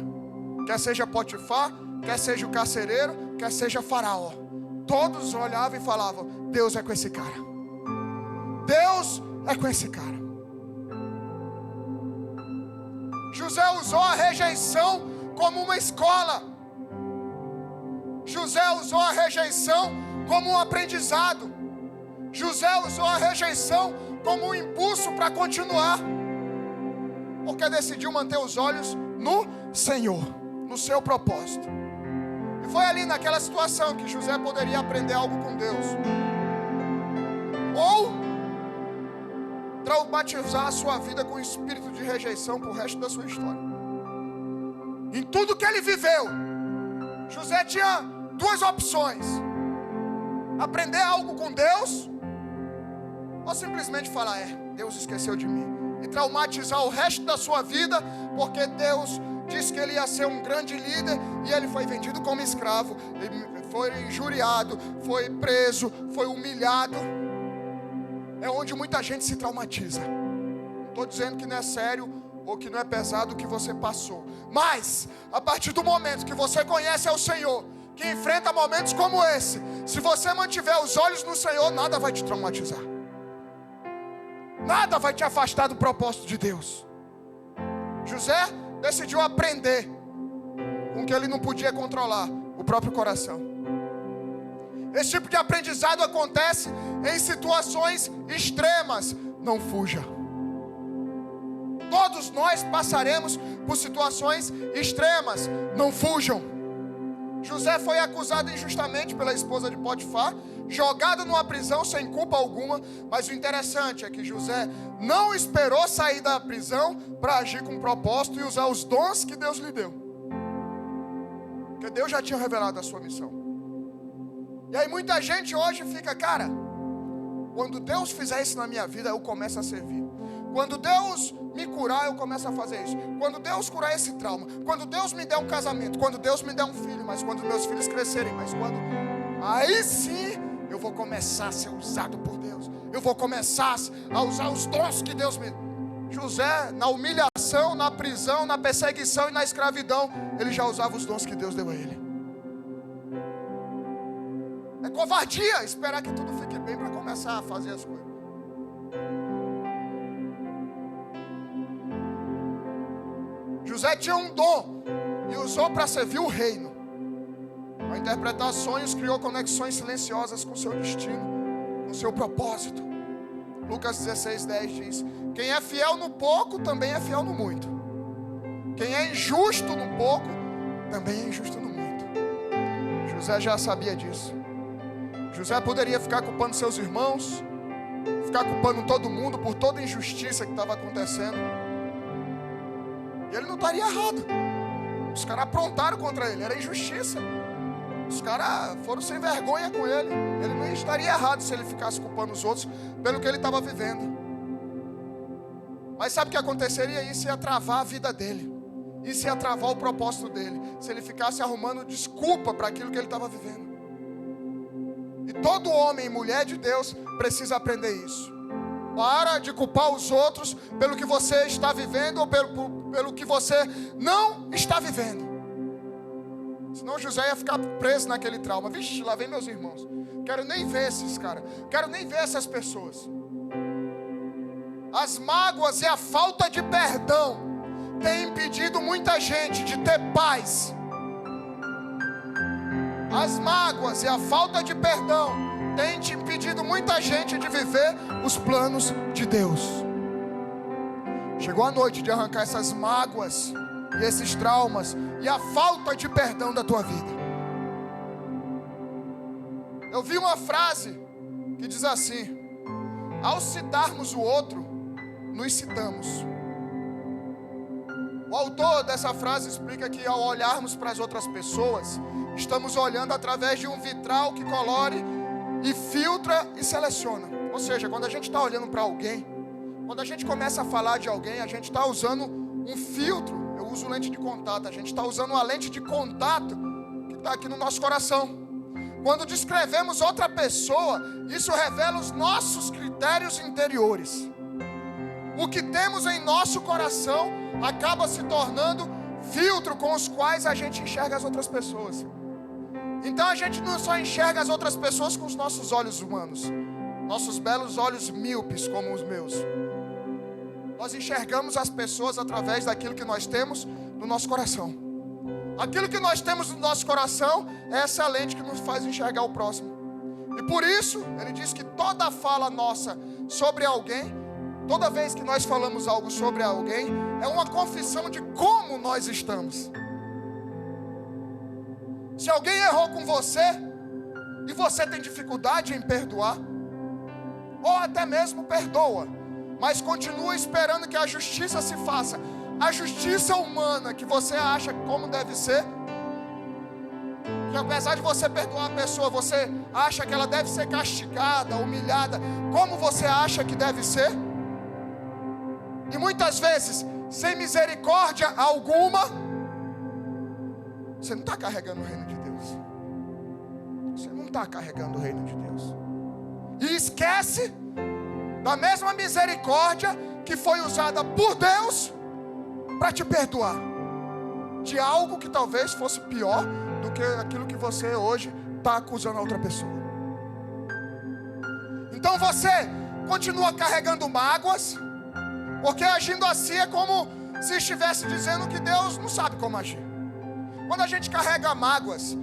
Quer seja Potifar, quer seja o carcereiro, quer seja Faraó, todos olhavam e falavam: Deus é com esse cara. Deus é com esse cara. José usou a rejeição como uma escola. José usou a rejeição como um aprendizado. José usou a rejeição como um impulso para continuar, porque decidiu manter os olhos no Senhor, no seu propósito. E foi ali naquela situação que José poderia aprender algo com Deus, ou traumatizar a sua vida com um espírito de rejeição para o resto da sua história. Em tudo que ele viveu, José tinha duas opções: aprender algo com Deus, ou simplesmente falar: Deus esqueceu de mim, e traumatizar o resto da sua vida, porque Deus disse que ele ia ser um grande líder, e ele foi vendido como escravo, foi injuriado, foi preso, foi humilhado. É onde muita gente se traumatiza. Não estou dizendo que não é sério ou que não é pesado o que você passou, mas a partir do momento que você conhece ao Senhor, que enfrenta momentos como esse, se você mantiver os olhos no Senhor, nada vai te traumatizar, nada vai te afastar do propósito de Deus. José decidiu aprender com o que ele não podia controlar, o próprio coração. Esse tipo de aprendizado acontece em situações extremas. Não fuja. Todos nós passaremos por situações extremas. Não fujam. José foi acusado injustamente pela esposa de Potifar, jogado numa prisão sem culpa alguma, mas o interessante é que José não esperou sair da prisão para agir com propósito e usar os dons que Deus lhe deu. Porque Deus já tinha revelado a sua missão. E aí muita gente hoje fica, cara, quando Deus fizer isso na minha vida, eu começo a servir. Quando Deus me curar, eu começo a fazer isso. Quando Deus curar esse trauma, quando Deus me der um casamento, quando Deus me der um filho, mas quando meus filhos crescerem, mas quando... Aí sim, eu vou começar a ser usado por Deus. Eu vou começar a usar os dons que Deus me... José, na humilhação, na prisão, na perseguição e na escravidão, ele já usava os dons que Deus deu a ele. É covardia esperar que tudo fique bem para começar a fazer as coisas. José tinha um dom e usou para servir o reino. Ao interpretar sonhos, criou conexões silenciosas com seu destino, com seu propósito. Lucas 16:10 diz: quem é fiel no pouco, também é fiel no muito. Quem é injusto no pouco, também é injusto no muito. José já sabia disso. José poderia ficar culpando seus irmãos, ficar culpando todo mundo por toda a injustiça que estava acontecendo. E ele não estaria errado. Os caras aprontaram contra ele, era injustiça. Os caras foram sem vergonha com ele. Ele não estaria errado se ele ficasse culpando os outros pelo que ele estava vivendo. Mas sabe o que aconteceria? Isso ia travar a vida dele. Isso ia travar o propósito dele. Se ele ficasse arrumando desculpa para aquilo que ele estava vivendo. E todo homem e mulher de Deus precisa aprender isso. Para de culpar os outros pelo que você está vivendo ou pelo que você não está vivendo. Senão José ia ficar preso naquele trauma. Vixe, lá vem meus irmãos. Quero nem ver esses caras. Quero nem ver essas pessoas. As mágoas e a falta de perdão tem impedido muita gente de ter paz. As mágoas e a falta de perdão tem impedido muita gente de viver os planos de Deus. Chegou a noite de arrancar essas mágoas e esses traumas e a falta de perdão da tua vida. Eu vi uma frase que diz assim: ao citarmos o outro, nos citamos. O autor dessa frase explica que ao olharmos para as outras pessoas, estamos olhando através de um vitral que colore e filtra e seleciona. Ou seja, quando a gente está olhando para alguém, quando a gente começa a falar de alguém, a gente está usando um filtro. Eu uso lente de contato. A gente está usando uma lente de contato que está aqui no nosso coração. Quando descrevemos outra pessoa, isso revela os nossos critérios interiores. O que temos em nosso coração acaba se tornando filtro com os quais a gente enxerga as outras pessoas. Então a gente não só enxerga as outras pessoas com os nossos olhos humanos, nossos belos olhos míopes como os meus. Nós enxergamos as pessoas através daquilo que nós temos no nosso coração. Aquilo que nós temos no nosso coração é essa lente que nos faz enxergar o próximo. E por isso, ele diz que toda fala nossa sobre alguém, toda vez que nós falamos algo sobre alguém, é uma confissão de como nós estamos. Se alguém errou com você, e você tem dificuldade em perdoar, ou até mesmo perdoa, mas continua esperando que a justiça se faça, a justiça humana que você acha como deve ser, que apesar de você perdoar a pessoa, você acha que ela deve ser castigada, humilhada, como você acha que deve ser, e muitas vezes, sem misericórdia alguma, você não está carregando o reino de Deus. Você não está carregando o reino de Deus. E esquece da mesma misericórdia que foi usada por Deus para te perdoar de algo que talvez fosse pior do que aquilo que você hoje está acusando a outra pessoa. Então você continua carregando mágoas, porque agindo assim é como se estivesse dizendo que Deus não sabe como agir. Quando a gente carrega mágoas,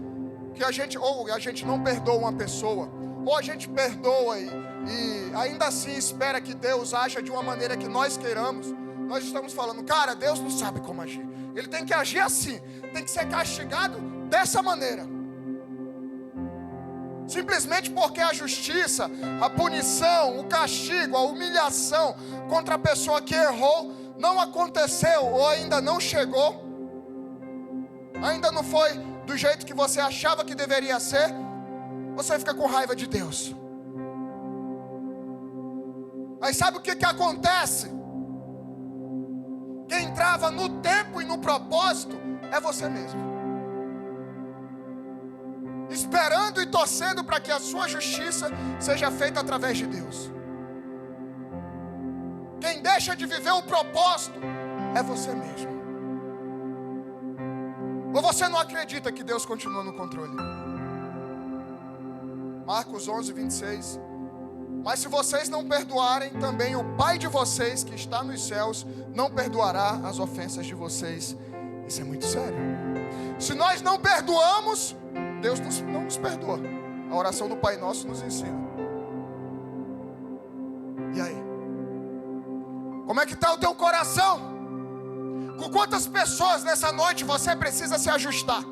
que a gente não perdoa uma pessoa, ou a gente perdoa e ainda assim espera que Deus aja de uma maneira que nós queiramos, nós estamos falando, cara, Deus não sabe como agir. Ele tem que agir assim, tem que ser castigado dessa maneira. Simplesmente porque a justiça, a punição, o castigo, a humilhação contra a pessoa que errou não aconteceu ou ainda não chegou, ainda não foi do jeito que você achava que deveria ser, você fica com raiva de Deus. Aí sabe o que acontece? Quem trava no tempo e no propósito é você mesmo, esperando e torcendo para que a sua justiça seja feita através de Deus. Quem deixa de viver o propósito é você mesmo. Ou você não acredita que Deus continua no controle? Marcos 11, 26. Mas se vocês não perdoarem, também o Pai de vocês que está nos céus não perdoará as ofensas de vocês. Isso é muito sério. Se nós não perdoamos, Deus não nos perdoa. A oração do Pai Nosso nos ensina. E aí? Como é que está o teu coração? Com quantas pessoas nessa noite você precisa se ajustar?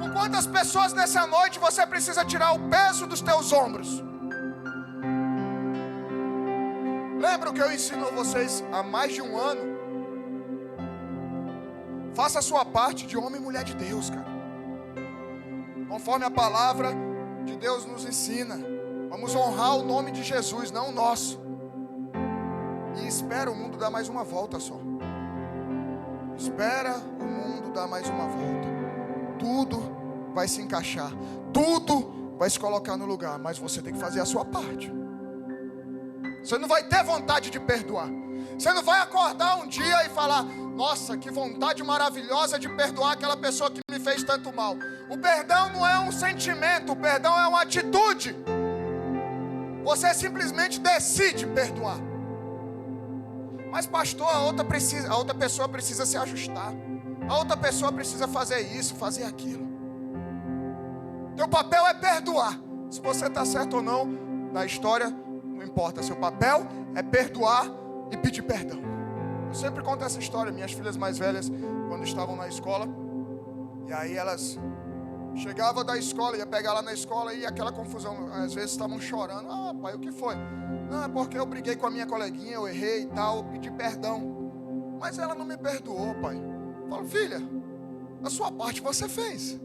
Com quantas pessoas nessa noite você precisa tirar o peso dos teus ombros? Lembra o que eu ensino a vocês há mais de um ano? Faça a sua parte de homem e mulher de Deus, cara. Conforme a palavra de Deus nos ensina. Vamos honrar o nome de Jesus, não o nosso. E espera o mundo dar mais uma volta só. Espera o mundo dar mais uma volta. Tudo vai se encaixar. Tudo vai se colocar no lugar. Mas você tem que fazer a sua parte. Você não vai ter vontade de perdoar. Você não vai acordar um dia e falar: nossa, que vontade maravilhosa de perdoar aquela pessoa que me fez tanto mal. O perdão não é um sentimento, o perdão é uma atitude. Você simplesmente decide perdoar. Mas pastor, a outra pessoa precisa se ajustar. A outra pessoa precisa fazer isso, fazer aquilo. Teu papel é perdoar. Se você está certo ou não na história, não importa. Seu papel é perdoar e pedir perdão. Eu sempre conto essa história. Minhas filhas mais velhas, quando estavam na escola, e aí elas chegavam da escola, ia pegar lá na escola e aquela confusão, às vezes estavam chorando. Ah, pai, o que foi? Não, é porque eu briguei com a minha coleguinha, eu errei e tal, eu pedi perdão. Mas ela não me perdoou, pai. Eu falo: filha, a sua parte você fez.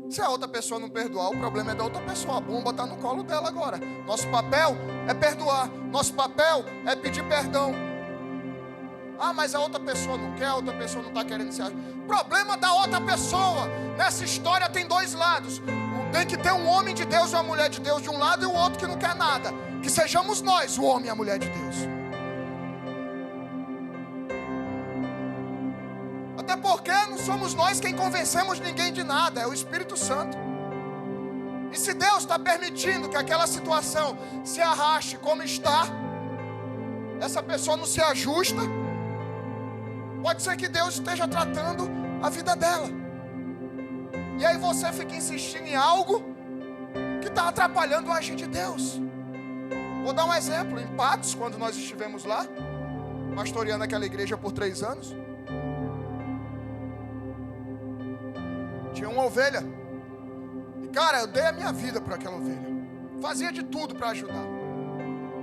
Se a outra pessoa não perdoar, o problema é da outra pessoa. A bomba está no colo dela agora. Nosso papel é perdoar. Nosso papel é pedir perdão. Ah, mas a outra pessoa não quer, a outra pessoa não está querendo se ajudar. Problema da outra pessoa. Nessa história tem dois lados. Tem que ter um homem de Deus e uma mulher de Deus de um lado, e o outro que não quer nada. Que sejamos nós, o homem e a mulher de Deus. Até porque não somos nós quem convencemos ninguém de nada, é o Espírito Santo. E se Deus está permitindo que aquela situação se arraste como está, essa pessoa não se ajusta, pode ser que Deus esteja tratando a vida dela. E aí você fica insistindo em algo que está atrapalhando o agir de Deus. Vou dar um exemplo. Em Patos, quando nós estivemos lá, pastoreando aquela igreja por 3 anos, tinha uma ovelha. E cara, eu dei a minha vida por aquela ovelha. Fazia de tudo para ajudar.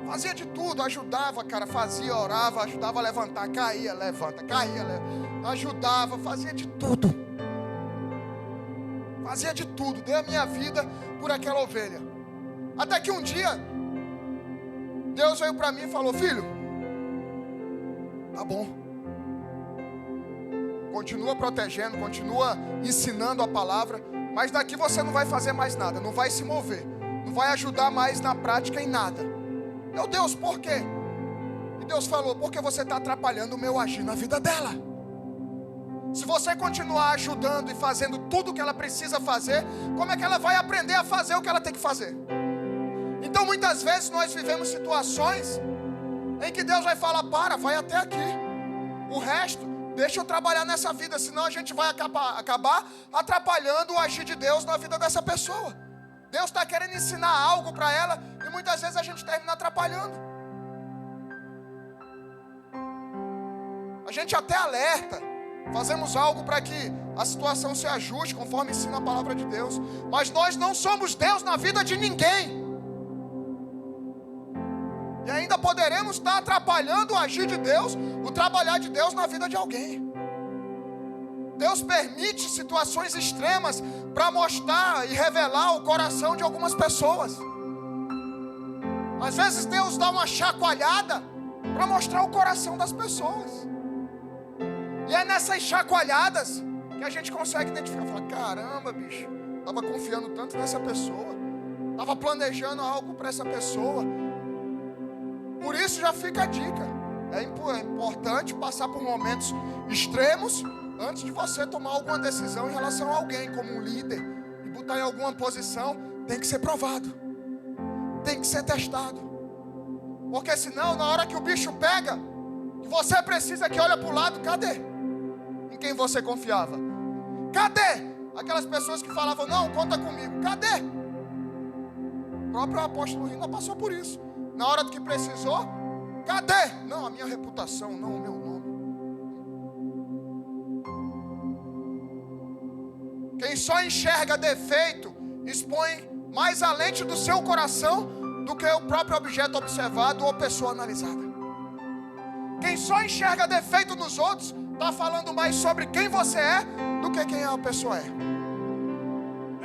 Fazia de tudo, ajudava, cara. Fazia, orava, ajudava a levantar. Caía, levanta, caía, levanta. Ajudava, fazia de tudo. Fazia de tudo, dei a minha vida por aquela ovelha. Até que um dia, Deus veio para mim e falou: filho, tá bom. Continua protegendo, continua ensinando a palavra, mas daqui você não vai fazer mais nada, não vai se mover, não vai ajudar mais na prática em nada. Meu Deus, por quê? E Deus falou: porque você está atrapalhando o meu agir na vida dela. Se você continuar ajudando e fazendo tudo o que ela precisa fazer, como é que ela vai aprender a fazer o que ela tem que fazer? Então muitas vezes nós vivemos situações em que Deus vai falar: vai até aqui, o resto deixa eu trabalhar nessa vida, senão a gente vai acabar atrapalhando o agir de Deus na vida dessa pessoa. Deus está querendo ensinar algo para ela e muitas vezes a gente termina atrapalhando. A gente até alerta, fazemos algo para que a situação se ajuste conforme ensina a palavra de Deus. Mas nós não somos Deus na vida de ninguém. E ainda poderemos estar atrapalhando o agir de Deus, o trabalhar de Deus na vida de alguém. Deus permite situações extremas para mostrar e revelar o coração de algumas pessoas. Às vezes Deus dá uma chacoalhada para mostrar o coração das pessoas. E é nessas chacoalhadas que a gente consegue identificar. Falar, caramba, bicho, estava confiando tanto nessa pessoa, estava planejando algo para essa pessoa. Por isso já fica a dica. É importante passar por momentos extremos antes de você tomar alguma decisão em relação a alguém, como um líder, e botar em alguma posição. Tem que ser provado, tem que ser testado. Porque senão, na hora que o bicho pega, que você precisa que olha para o lado, cadê? Em quem você confiava? Cadê? Aquelas pessoas que falavam, não, conta comigo. Cadê? O próprio apóstolo Rina passou por isso. Na hora do que precisou, cadê? Não, a minha reputação, não o meu nome. Quem só enxerga defeito, expõe mais a lente do seu coração do que o próprio objeto observado ou pessoa analisada. Quem só enxerga defeito nos outros, está falando mais sobre quem você é do que quem a pessoa é.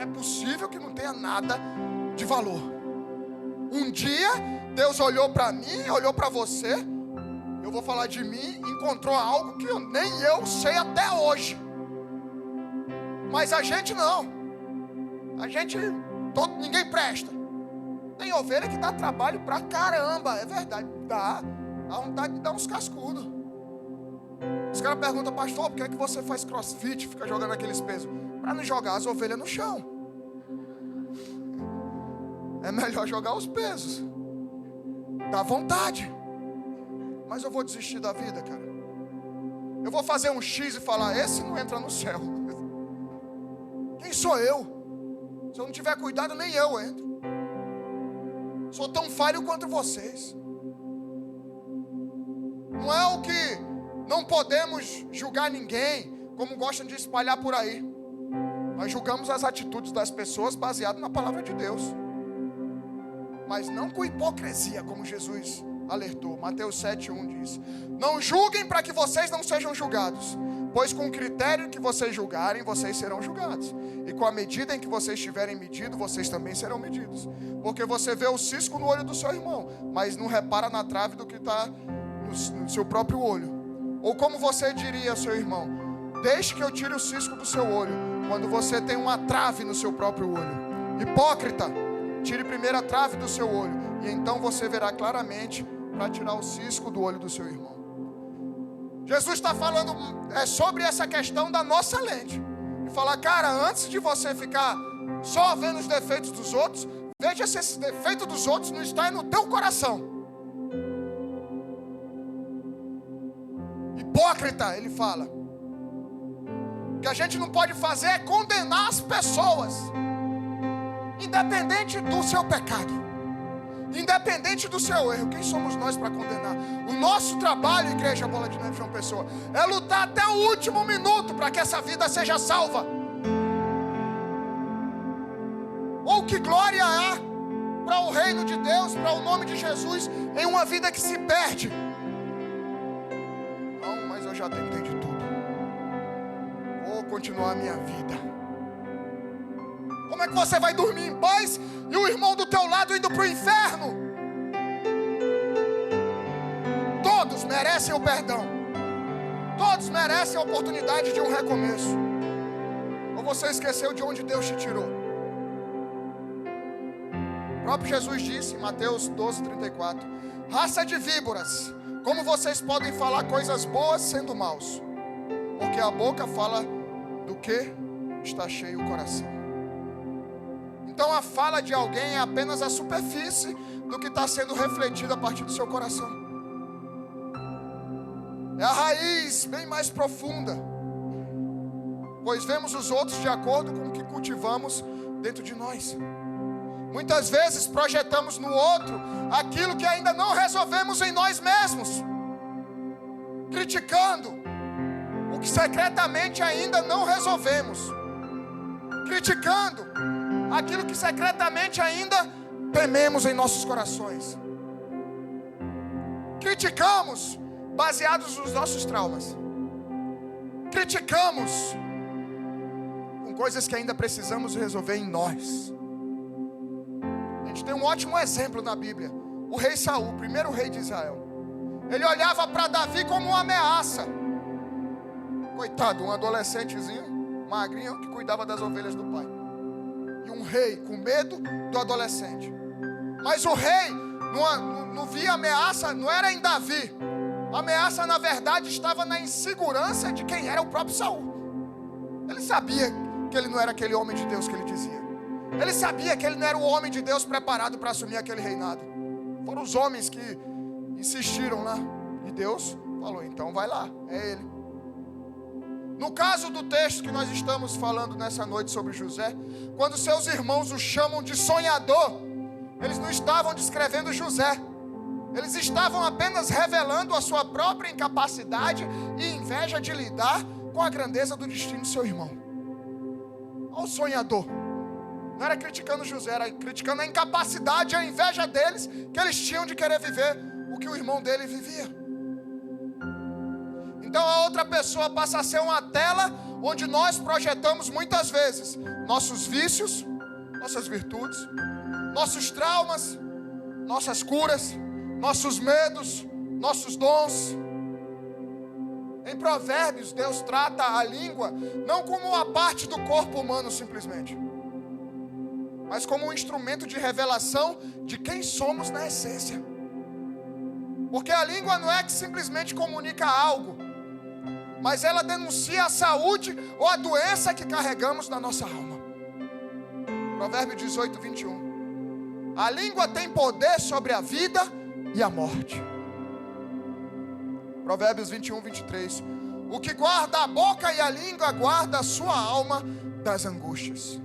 É possível que não tenha nada de valor. Um dia, Deus olhou para mim, olhou para você, eu vou falar de mim, encontrou algo que nem eu sei até hoje. Mas a gente não. A gente, ninguém presta. Tem ovelha que dá trabalho pra caramba, é verdade, dá vontade de dar uns cascudos. Os caras perguntam, pastor, por que é que você faz crossfit, fica jogando aqueles pesos? Para não jogar as ovelhas no chão. É melhor jogar os pesos. Dá vontade. Mas eu vou desistir da vida, cara. Eu vou fazer um X e falar, esse não entra no céu. Quem sou eu? Se eu não tiver cuidado, nem eu entro. Sou tão falho quanto vocês. Não é o que não podemos julgar ninguém, como gostam de espalhar por aí. Nós julgamos as atitudes das pessoas baseado na palavra de Deus. Mas não com hipocrisia, como Jesus alertou. Mateus 7:1 diz: não julguem para que vocês não sejam julgados, pois com o critério que vocês julgarem, vocês serão julgados. E com a medida em que vocês tiverem medido, vocês também serão medidos. Porque você vê o cisco no olho do seu irmão, mas não repara na trave do que está no seu próprio olho. Ou como você diria ao seu irmão, deixe que eu tire o cisco do seu olho, quando você tem uma trave no seu próprio olho. Hipócrita, tire primeiro a trave do seu olho, e então você verá claramente para tirar o cisco do olho do seu irmão. Jesus está falando sobre essa questão da nossa lente. E falar, cara, antes de você ficar só vendo os defeitos dos outros, veja se esse defeito dos outros não está no teu coração. Hipócrita, ele fala. O que a gente não pode fazer é condenar as pessoas, independente do seu pecado, independente do seu erro. Quem somos nós para condenar? O nosso trabalho, Igreja Bola de Neve João Pessoa, é lutar até o último minuto para que essa vida seja salva. Ou que glória há para o reino de Deus, para o nome de Jesus, em uma vida que se perde. Não, mas eu já tentei de tudo. Vou continuar a minha vida. Como é que você vai dormir em paz e o irmão do teu lado indo para o inferno? Todos merecem o perdão. Todos merecem a oportunidade de um recomeço. Ou você esqueceu de onde Deus te tirou? O próprio Jesus disse em Mateus 12:34: raça de víboras, como vocês podem falar coisas boas sendo maus? Porque a boca fala do que está cheio o coração. Então a fala de alguém é apenas a superfície do que está sendo refletido a partir do seu coração. É a raiz bem mais profunda, pois vemos os outros de acordo com o que cultivamos dentro de nós. Muitas vezes projetamos no outro aquilo que ainda não resolvemos em nós mesmos, criticando o que secretamente ainda não resolvemos, criticando aquilo que secretamente ainda tememos em nossos corações. Criticamos baseados nos nossos traumas. Criticamos com coisas que ainda precisamos resolver em nós. A gente tem um ótimo exemplo na Bíblia. O rei Saul, o primeiro rei de Israel. Ele olhava para Davi como uma ameaça. Coitado, um adolescentezinho, magrinho, que cuidava das ovelhas do pai. E um rei com medo do adolescente. Mas o rei não via ameaça, não era em Davi. A ameaça, na verdade, estava na insegurança de quem era o próprio Saul. Ele sabia que ele não era aquele homem de Deus que ele dizia. Ele sabia que ele não era o homem de Deus preparado para assumir aquele reinado. Foram os homens que insistiram lá. E Deus falou, então vai lá, é ele. No caso do texto que nós estamos falando nessa noite sobre José, quando seus irmãos o chamam de sonhador, eles não estavam descrevendo José. Eles estavam apenas revelando a sua própria incapacidade e inveja de lidar com a grandeza do destino de seu irmão. Olha o sonhador. Não era criticando José, era criticando a incapacidade e a inveja deles, que eles tinham de querer viver o que o irmão dele vivia. Então a outra pessoa passa a ser uma tela onde nós projetamos muitas vezes nossos vícios, nossas virtudes, nossos traumas, nossas curas, nossos medos, nossos dons. Em Provérbios, Deus trata a língua não como uma parte do corpo humano simplesmente, mas como um instrumento de revelação de quem somos na essência. Porque a língua não é que simplesmente comunica algo, mas ela denuncia a saúde ou a doença que carregamos na nossa alma. Provérbio 18, 21. A língua tem poder sobre a vida e a morte. Provérbios 21, 23. O que guarda a boca e a língua guarda a sua alma das angústias.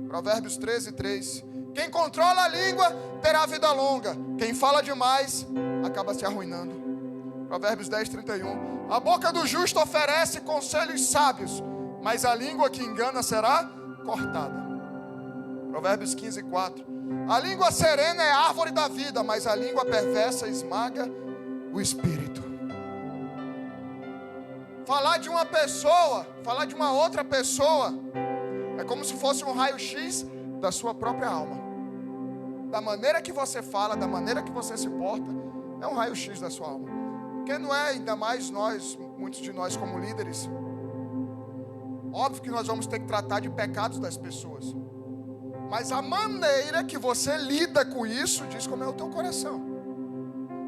Provérbios 13, 3. Quem controla a língua terá vida longa. Quem fala demais acaba se arruinando. Provérbios 10, 31. A boca do justo oferece conselhos sábios, mas a língua que engana será cortada. Provérbios 15, 4. A língua serena é árvore da vida, mas a língua perversa esmaga o espírito. Falar de uma pessoa, falar de uma outra pessoa, é como se fosse um raio-x da sua própria alma. Da maneira que você fala, da maneira que você se porta, é um raio-x da sua alma. Porque não é, ainda mais nós, muitos de nós como líderes, óbvio que nós vamos ter que tratar de pecados das pessoas. Mas a maneira que você lida com isso diz como é o teu coração.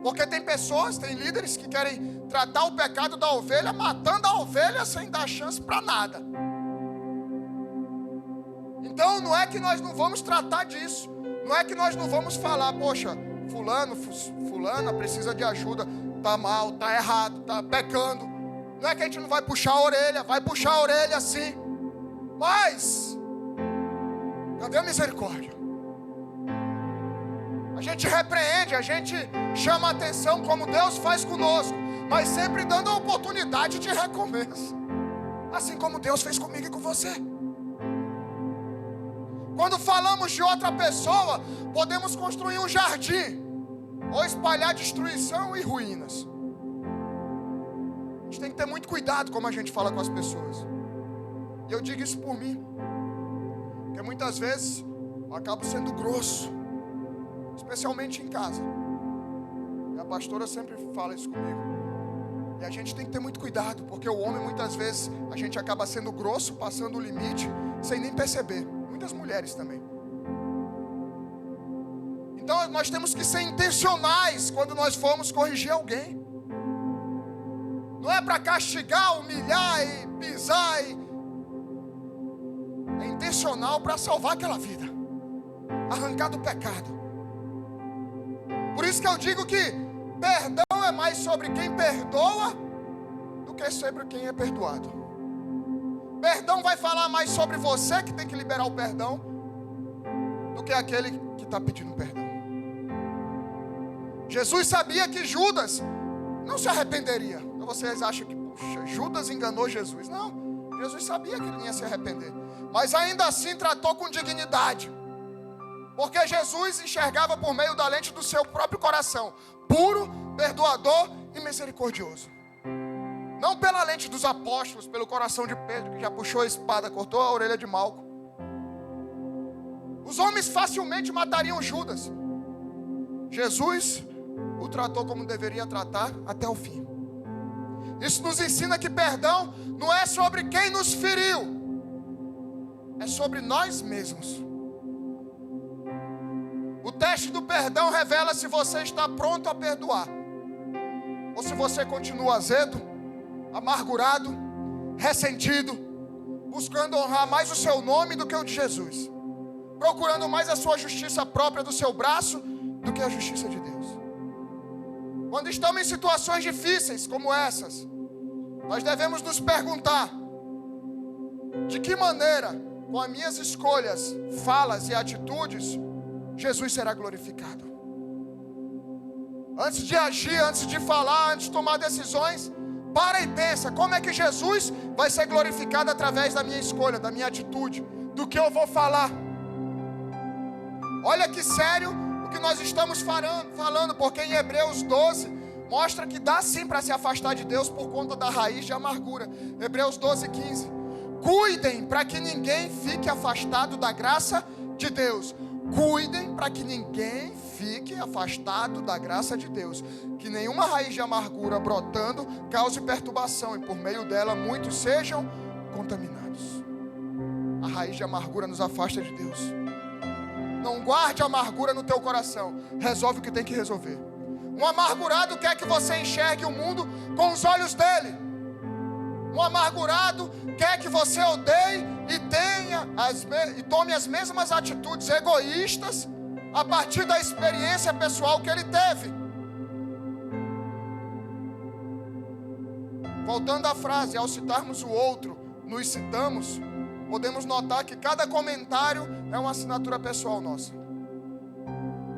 Porque tem pessoas, tem líderes que querem tratar o pecado da ovelha, matando a ovelha sem dar chance para nada. Então não é que nós não vamos tratar disso. Não é que nós não vamos falar, poxa, fulana precisa de ajuda, está mal, está errado, está pecando. Não é que a gente não vai puxar a orelha, vai puxar a orelha sim. Mas cadê a misericórdia? A gente repreende, a gente chama a atenção como Deus faz conosco, mas sempre dando a oportunidade de recomeço. Assim como Deus fez comigo e com você. Quando falamos de outra pessoa, podemos construir um jardim ou espalhar destruição e ruínas. A gente tem que ter muito cuidado como a gente fala com as pessoas. E eu digo isso por mim, porque muitas vezes eu acabo sendo grosso, especialmente em casa. E a pastora sempre fala isso comigo. E a gente tem que ter muito cuidado, porque o homem muitas vezes a gente acaba sendo grosso, passando o limite, sem nem perceber. Muitas mulheres também. Então nós temos que ser intencionais quando nós formos corrigir alguém. Não é para castigar, humilhar e pisar. É intencional para salvar aquela vida, arrancar do pecado. Por isso que eu digo que perdão é mais sobre quem perdoa do que sobre quem é perdoado. Perdão vai falar mais sobre você que tem que liberar o perdão do que aquele que está pedindo perdão. Jesus sabia que Judas não se arrependeria. Então vocês acham que, Judas enganou Jesus. Não, Jesus sabia que ele ia se arrepender. Mas ainda assim tratou com dignidade. Porque Jesus enxergava por meio da lente do seu próprio coração. Puro, perdoador e misericordioso. Não pela lente dos apóstolos, pelo coração de Pedro, que já puxou a espada, cortou a orelha de Malco. Os homens facilmente matariam Judas. Jesus o tratou como deveria tratar até o fim. Isso nos ensina que perdão não é sobre quem nos feriu, é sobre nós mesmos. O teste do perdão revela se você está pronto a perdoar, ou se você continua azedo, amargurado, ressentido, buscando honrar mais o seu nome do que o de Jesus, procurando mais a sua justiça própria do seu braço do que a justiça de Deus. Quando estamos em situações difíceis como essas, nós devemos nos perguntar: de que maneira, com as minhas escolhas, falas e atitudes, Jesus será glorificado? Antes de agir, antes de falar, antes de tomar decisões, para e pensa: como é que Jesus vai ser glorificado através da minha escolha, da minha atitude, do que eu vou falar? Olha que sério o que nós estamos falando, porque em Hebreus 12 mostra que dá sim para se afastar de Deus por conta da raiz de amargura. Hebreus 12:15. Cuidem para que ninguém fique afastado da graça de Deus. Cuidem para que ninguém fique afastado da graça de Deus. Que nenhuma raiz de amargura brotando cause perturbação, e por meio dela muitos sejam contaminados. A raiz de amargura nos afasta de Deus. Não guarde amargura no teu coração. Resolve o que tem que resolver. Um amargurado quer que você enxergue o mundo com os olhos dele. Um amargurado quer que você odeie e tome as mesmas atitudes egoístas a partir da experiência pessoal que ele teve. Voltando à frase, ao citarmos o outro, nos citamos, podemos notar que cada comentário é uma assinatura pessoal nossa.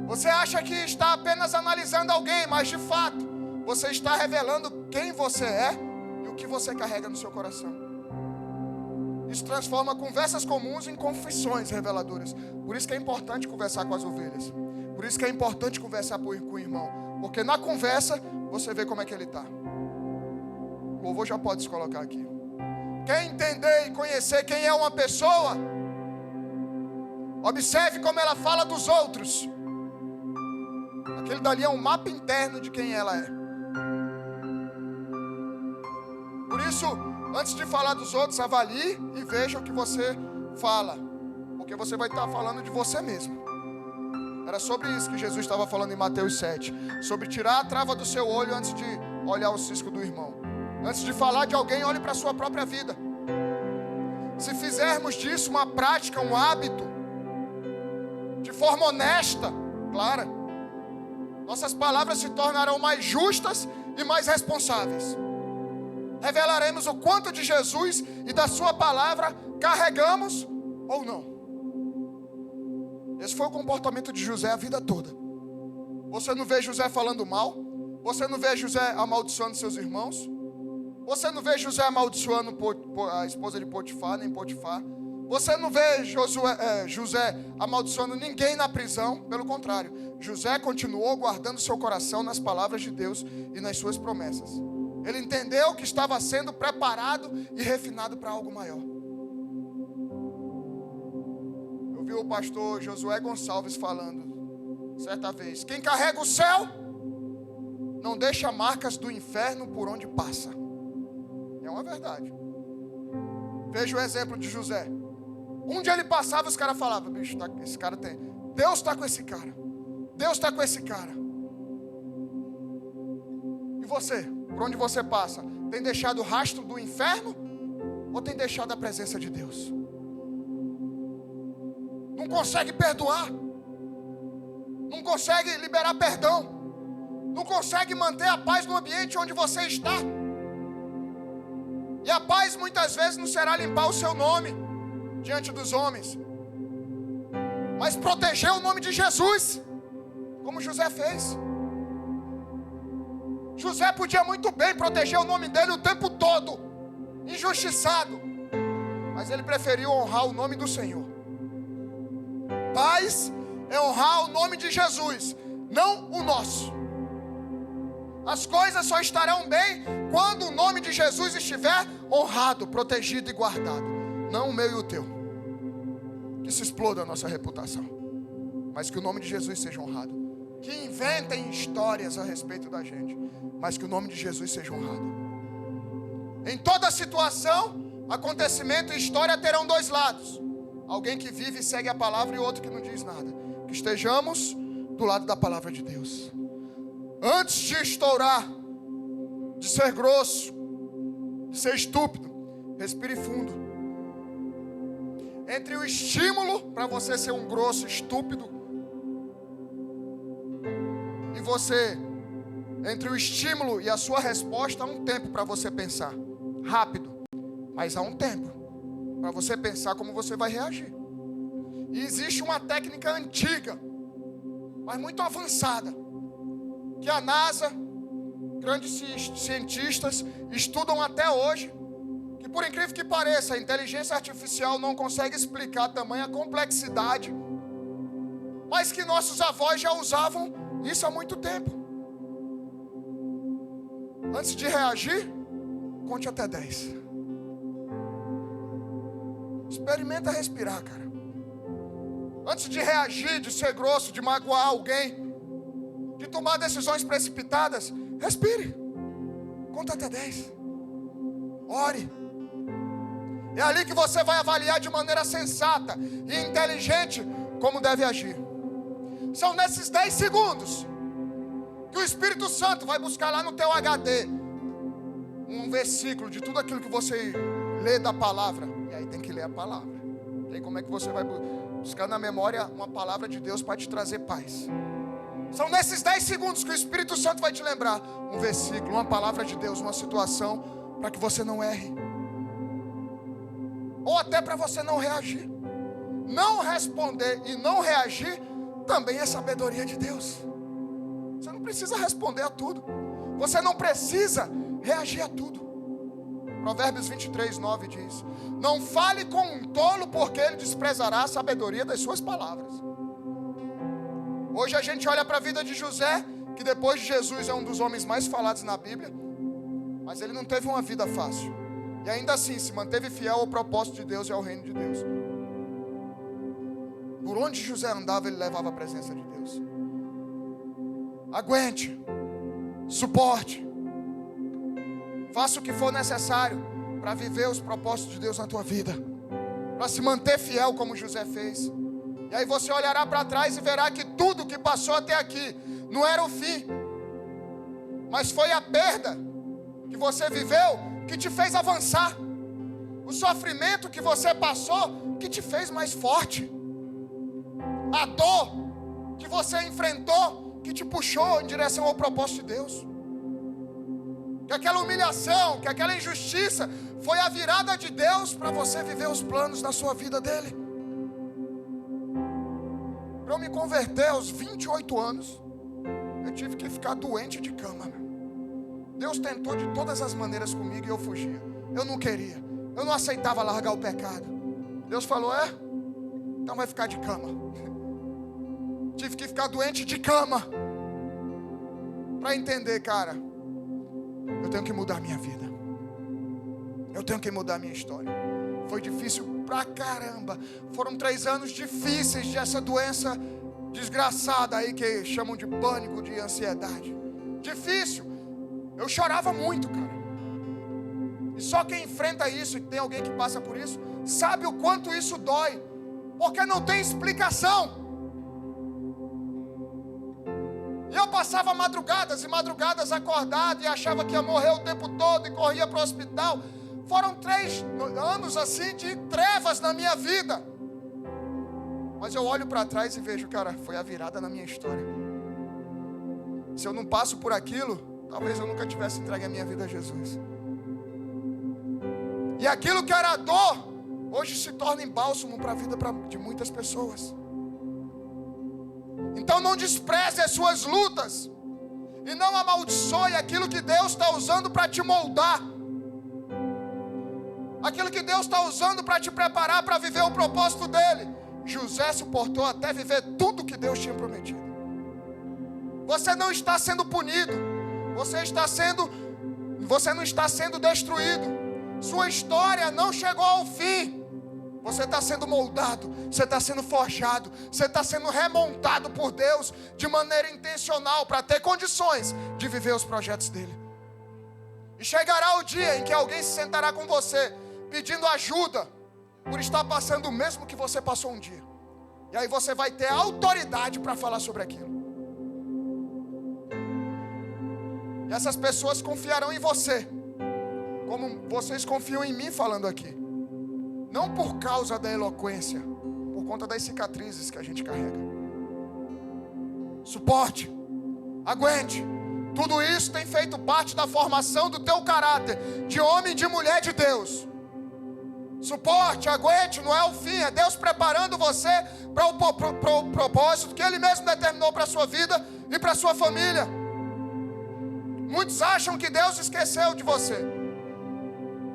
Você acha que está apenas analisando alguém, mas de fato, você está revelando quem você é e o que você carrega no seu coração. Isso transforma conversas comuns em confissões reveladoras. Por isso que é importante conversar com as ovelhas. Por isso que é importante conversar com o irmão. Porque na conversa, você vê como é que ele está. O louvor já pode se colocar aqui. Quer entender e conhecer quem é uma pessoa? Observe como ela fala dos outros. Aquele dali é um mapa interno de quem ela é. Por isso, antes de falar dos outros, avalie e veja o que você fala. Porque você vai estar falando de você mesmo. Era sobre isso que Jesus estava falando em Mateus 7. Sobre tirar a trava do seu olho antes de olhar o cisco do irmão. Antes de falar de alguém, olhe para a sua própria vida. Se fizermos disso uma prática, um hábito, de forma honesta, clara, nossas palavras se tornarão mais justas e mais responsáveis. Revelaremos o quanto de Jesus e da sua palavra carregamos ou não. Esse foi o comportamento de José a vida toda. Você não vê José falando mal? Você não vê José amaldiçoando seus irmãos? Você não vê José amaldiçoando a esposa de Potifar, nem Potifar? Você não vê José amaldiçoando ninguém na prisão? Pelo contrário, José continuou guardando seu coração nas palavras de Deus e nas suas promessas. Ele entendeu que estava sendo preparado e refinado para algo maior. Eu vi o pastor Josué Gonçalves falando certa vez: quem carrega o céu não deixa marcas do inferno por onde passa. É uma verdade. Veja o exemplo de José. Onde ele passava, os caras falavam: bicho, esse cara tem. Deus está com esse cara. Deus está com esse cara. E você? Por onde você passa? Tem deixado o rastro do inferno? Ou tem deixado a presença de Deus? Não consegue perdoar? Não consegue liberar perdão? Não consegue manter a paz no ambiente onde você está? E a paz muitas vezes não será limpar o seu nome diante dos homens, mas proteger o nome de Jesus, como José fez. José podia muito bem proteger o nome dele o tempo todo, injustiçado, mas ele preferiu honrar o nome do Senhor. Paz é honrar o nome de Jesus, não o nosso. As coisas só estarão bem quando o nome de Jesus estiver honrado, protegido e guardado, não o meu e o teu. Que se exploda a nossa reputação, mas que o nome de Jesus seja honrado. Que inventem histórias a respeito da gente, mas que o nome de Jesus seja honrado. Em toda situação, acontecimento e história terão dois lados. Alguém que vive e segue a palavra e outro que não diz nada. Que estejamos do lado da palavra de Deus. Antes de estourar, de ser grosso, de ser estúpido, respire fundo. Entre o estímulo para você ser um grosso, estúpido, e você, entre o estímulo e a sua resposta, há um tempo para você pensar. Rápido, mas há um tempo para você pensar como você vai reagir. E existe uma técnica antiga, mas muito avançada, que a NASA, grandes cientistas estudam até hoje, que por incrível que pareça, a inteligência artificial não consegue explicar tamanha complexidade, mas que nossos avós já usavam isso há muito tempo. Antes de reagir, conte até 10. Experimenta respirar, cara. Antes de reagir, de ser grosso, de magoar alguém, de tomar decisões precipitadas, respire. Conta até 10. Ore. É ali que você vai avaliar de maneira sensata e inteligente como deve agir. São nesses 10 segundos que o Espírito Santo vai buscar lá no teu HD um versículo de tudo aquilo que você lê da palavra. E aí tem que ler a palavra. E aí como é que você vai buscar na memória uma palavra de Deus para te trazer paz? São nesses 10 segundos que o Espírito Santo vai te lembrar um versículo, uma palavra de Deus, uma situação, para que você não erre. Ou até para você não reagir. Não responder e não reagir também é sabedoria de Deus. Você não precisa responder a tudo. Você não precisa reagir a tudo. Provérbios 23, 9 diz: não fale com um tolo, porque ele desprezará a sabedoria das suas palavras. Hoje a gente olha para a vida de José, que depois de Jesus é um dos homens mais falados na Bíblia, mas ele não teve uma vida fácil. E ainda assim se manteve fiel ao propósito de Deus e ao reino de Deus. Por onde José andava, ele levava a presença de Deus. Aguente, suporte, faça o que for necessário para viver os propósitos de Deus na tua vida, para se manter fiel como José fez. E aí você olhará para trás e verá que tudo que passou até aqui não era o fim, mas foi a perda que você viveu que te fez avançar. O sofrimento que você passou que te fez mais forte. A dor que você enfrentou que te puxou em direção ao propósito de Deus. Que aquela humilhação, que aquela injustiça foi a virada de Deus para você viver os planos da sua vida dele. Para eu me converter aos 28 anos, eu tive que ficar doente de cama. Deus tentou de todas as maneiras comigo e eu fugia. Eu não queria, eu não aceitava largar o pecado. Deus falou: então vai ficar de cama. Tive que ficar doente de cama para entender, cara, eu tenho que mudar minha vida. Eu tenho que mudar minha história. Foi difícil pra caramba. Foram 3 anos difíceis dessa doença desgraçada aí que chamam de pânico, de ansiedade. Difícil. Eu chorava muito, cara. E só quem enfrenta isso, e tem alguém que passa por isso, sabe o quanto isso dói. Porque não tem explicação. E eu passava madrugadas e madrugadas acordado e achava que ia morrer o tempo todo e corria para o hospital. Foram 3 anos assim de trevas na minha vida. Mas eu olho para trás e vejo, cara, foi a virada na minha história. Se eu não passo por aquilo, talvez eu nunca tivesse entregue a minha vida a Jesus. E aquilo que era dor, hoje se torna em bálsamo para a vida de muitas pessoas. Então não despreze as suas lutas. E não amaldiçoe aquilo que Deus está usando para te moldar. Aquilo que Deus está usando para te preparar para viver o propósito dele. José se portou até viver tudo que Deus tinha prometido. Você não está sendo punido. Você não está sendo destruído. Sua história não chegou ao fim. Você está sendo moldado, você está sendo forjado, você está sendo remontado por Deus de maneira intencional para ter condições de viver os projetos dele. E chegará o dia em que alguém se sentará com você pedindo ajuda por estar passando o mesmo que você passou um dia. E aí você vai ter autoridade para falar sobre aquilo. E essas pessoas confiarão em você, como vocês confiam em mim falando aqui. Não por causa da eloquência, por conta das cicatrizes que a gente carrega. Suporte, aguente. Tudo isso tem feito parte da formação do teu caráter, de homem e de mulher de Deus. Suporte, aguente, não é o fim, é Deus preparando você para o propósito que Ele mesmo determinou para a sua vida e para a sua família. Muitos acham que Deus esqueceu de você.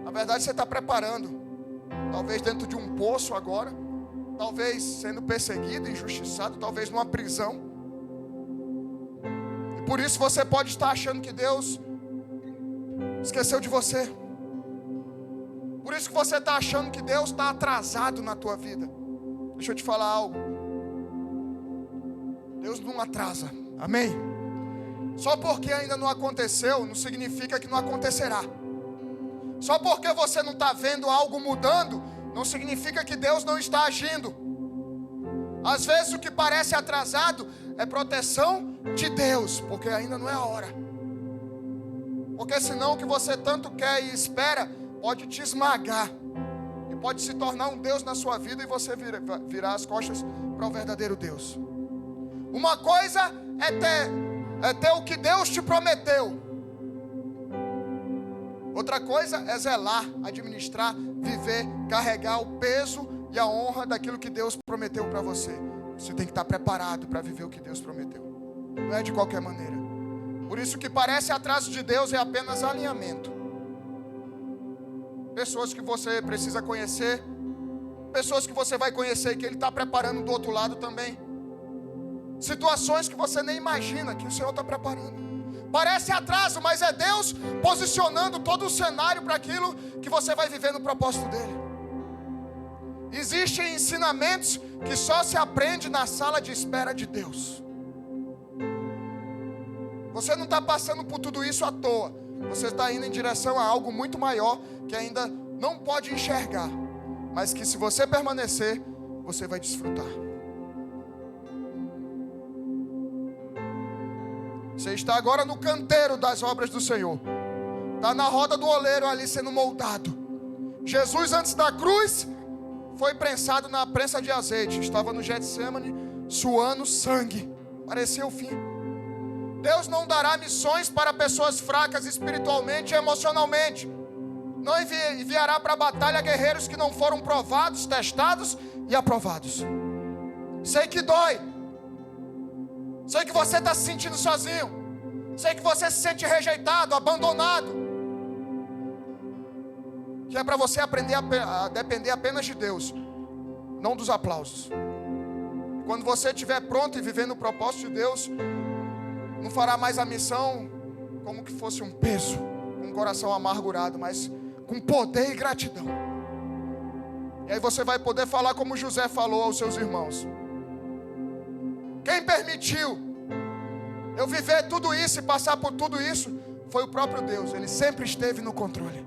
Na verdade, você está preparando. Talvez dentro de um poço agora, talvez sendo perseguido, injustiçado, talvez numa prisão. E por isso você pode estar achando que Deus esqueceu de você. Por isso que você está achando que Deus está atrasado na tua vida. Deixa eu te falar algo. Deus não atrasa, amém? Só porque ainda não aconteceu, não significa que não acontecerá. Só porque você não está vendo algo mudando, não significa que Deus não está agindo. Às vezes o que parece atrasado é proteção de Deus, porque ainda não é a hora. Porque senão o que você tanto quer e espera pode te esmagar. E pode se tornar um Deus na sua vida e você virar as costas para o verdadeiro Deus. Uma coisa é ter o que Deus te prometeu. Outra coisa é zelar, administrar, viver, carregar o peso e a honra daquilo que Deus prometeu para você. Você tem que estar preparado para viver o que Deus prometeu. Não é de qualquer maneira. Por isso que parece atraso de Deus é apenas alinhamento. Pessoas que você precisa conhecer, pessoas que você vai conhecer e que Ele está preparando do outro lado também. Situações que você nem imagina que o Senhor está preparando. Parece atraso, mas é Deus posicionando todo o cenário para aquilo que você vai viver no propósito dele. Existem ensinamentos que só se aprende na sala de espera de Deus. Você não está passando por tudo isso à toa. Você está indo em direção a algo muito maior que ainda não pode enxergar, mas que se você permanecer, você vai desfrutar. Você está agora no canteiro das obras do Senhor. Está na roda do oleiro ali sendo moldado. Jesus antes da cruz foi prensado na prensa de azeite. Estava no Getsemane suando sangue. Parecia o fim. Deus não dará missões para pessoas fracas espiritualmente e emocionalmente. Não enviará para a batalha guerreiros que não foram provados, testados e aprovados. Sei que dói. Sei que você está se sentindo sozinho. Sei que você se sente rejeitado, abandonado. Que é para você aprender a depender apenas de Deus, não dos aplausos. Quando você estiver pronto e vivendo o propósito de Deus, não fará mais a missão como que fosse um peso, com um coração amargurado, mas com poder e gratidão. E aí você vai poder falar como José falou aos seus irmãos. Quem permitiu eu viver tudo isso e passar por tudo isso foi o próprio Deus. Ele sempre esteve no controle.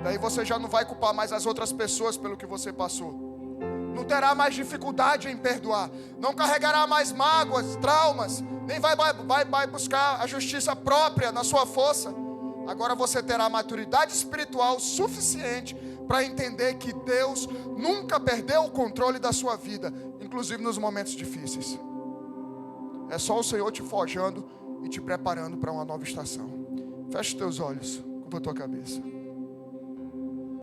Daí você já não vai culpar mais as outras pessoas pelo que você passou. Não terá mais dificuldade em perdoar. Não carregará mais mágoas, traumas. Nem vai buscar a justiça própria na sua força. Agora você terá maturidade espiritual suficiente para entender que Deus nunca perdeu o controle da sua vida, inclusive nos momentos difíceis. É só o Senhor te forjando e te preparando para uma nova estação. Feche os teus olhos, curva a tua cabeça.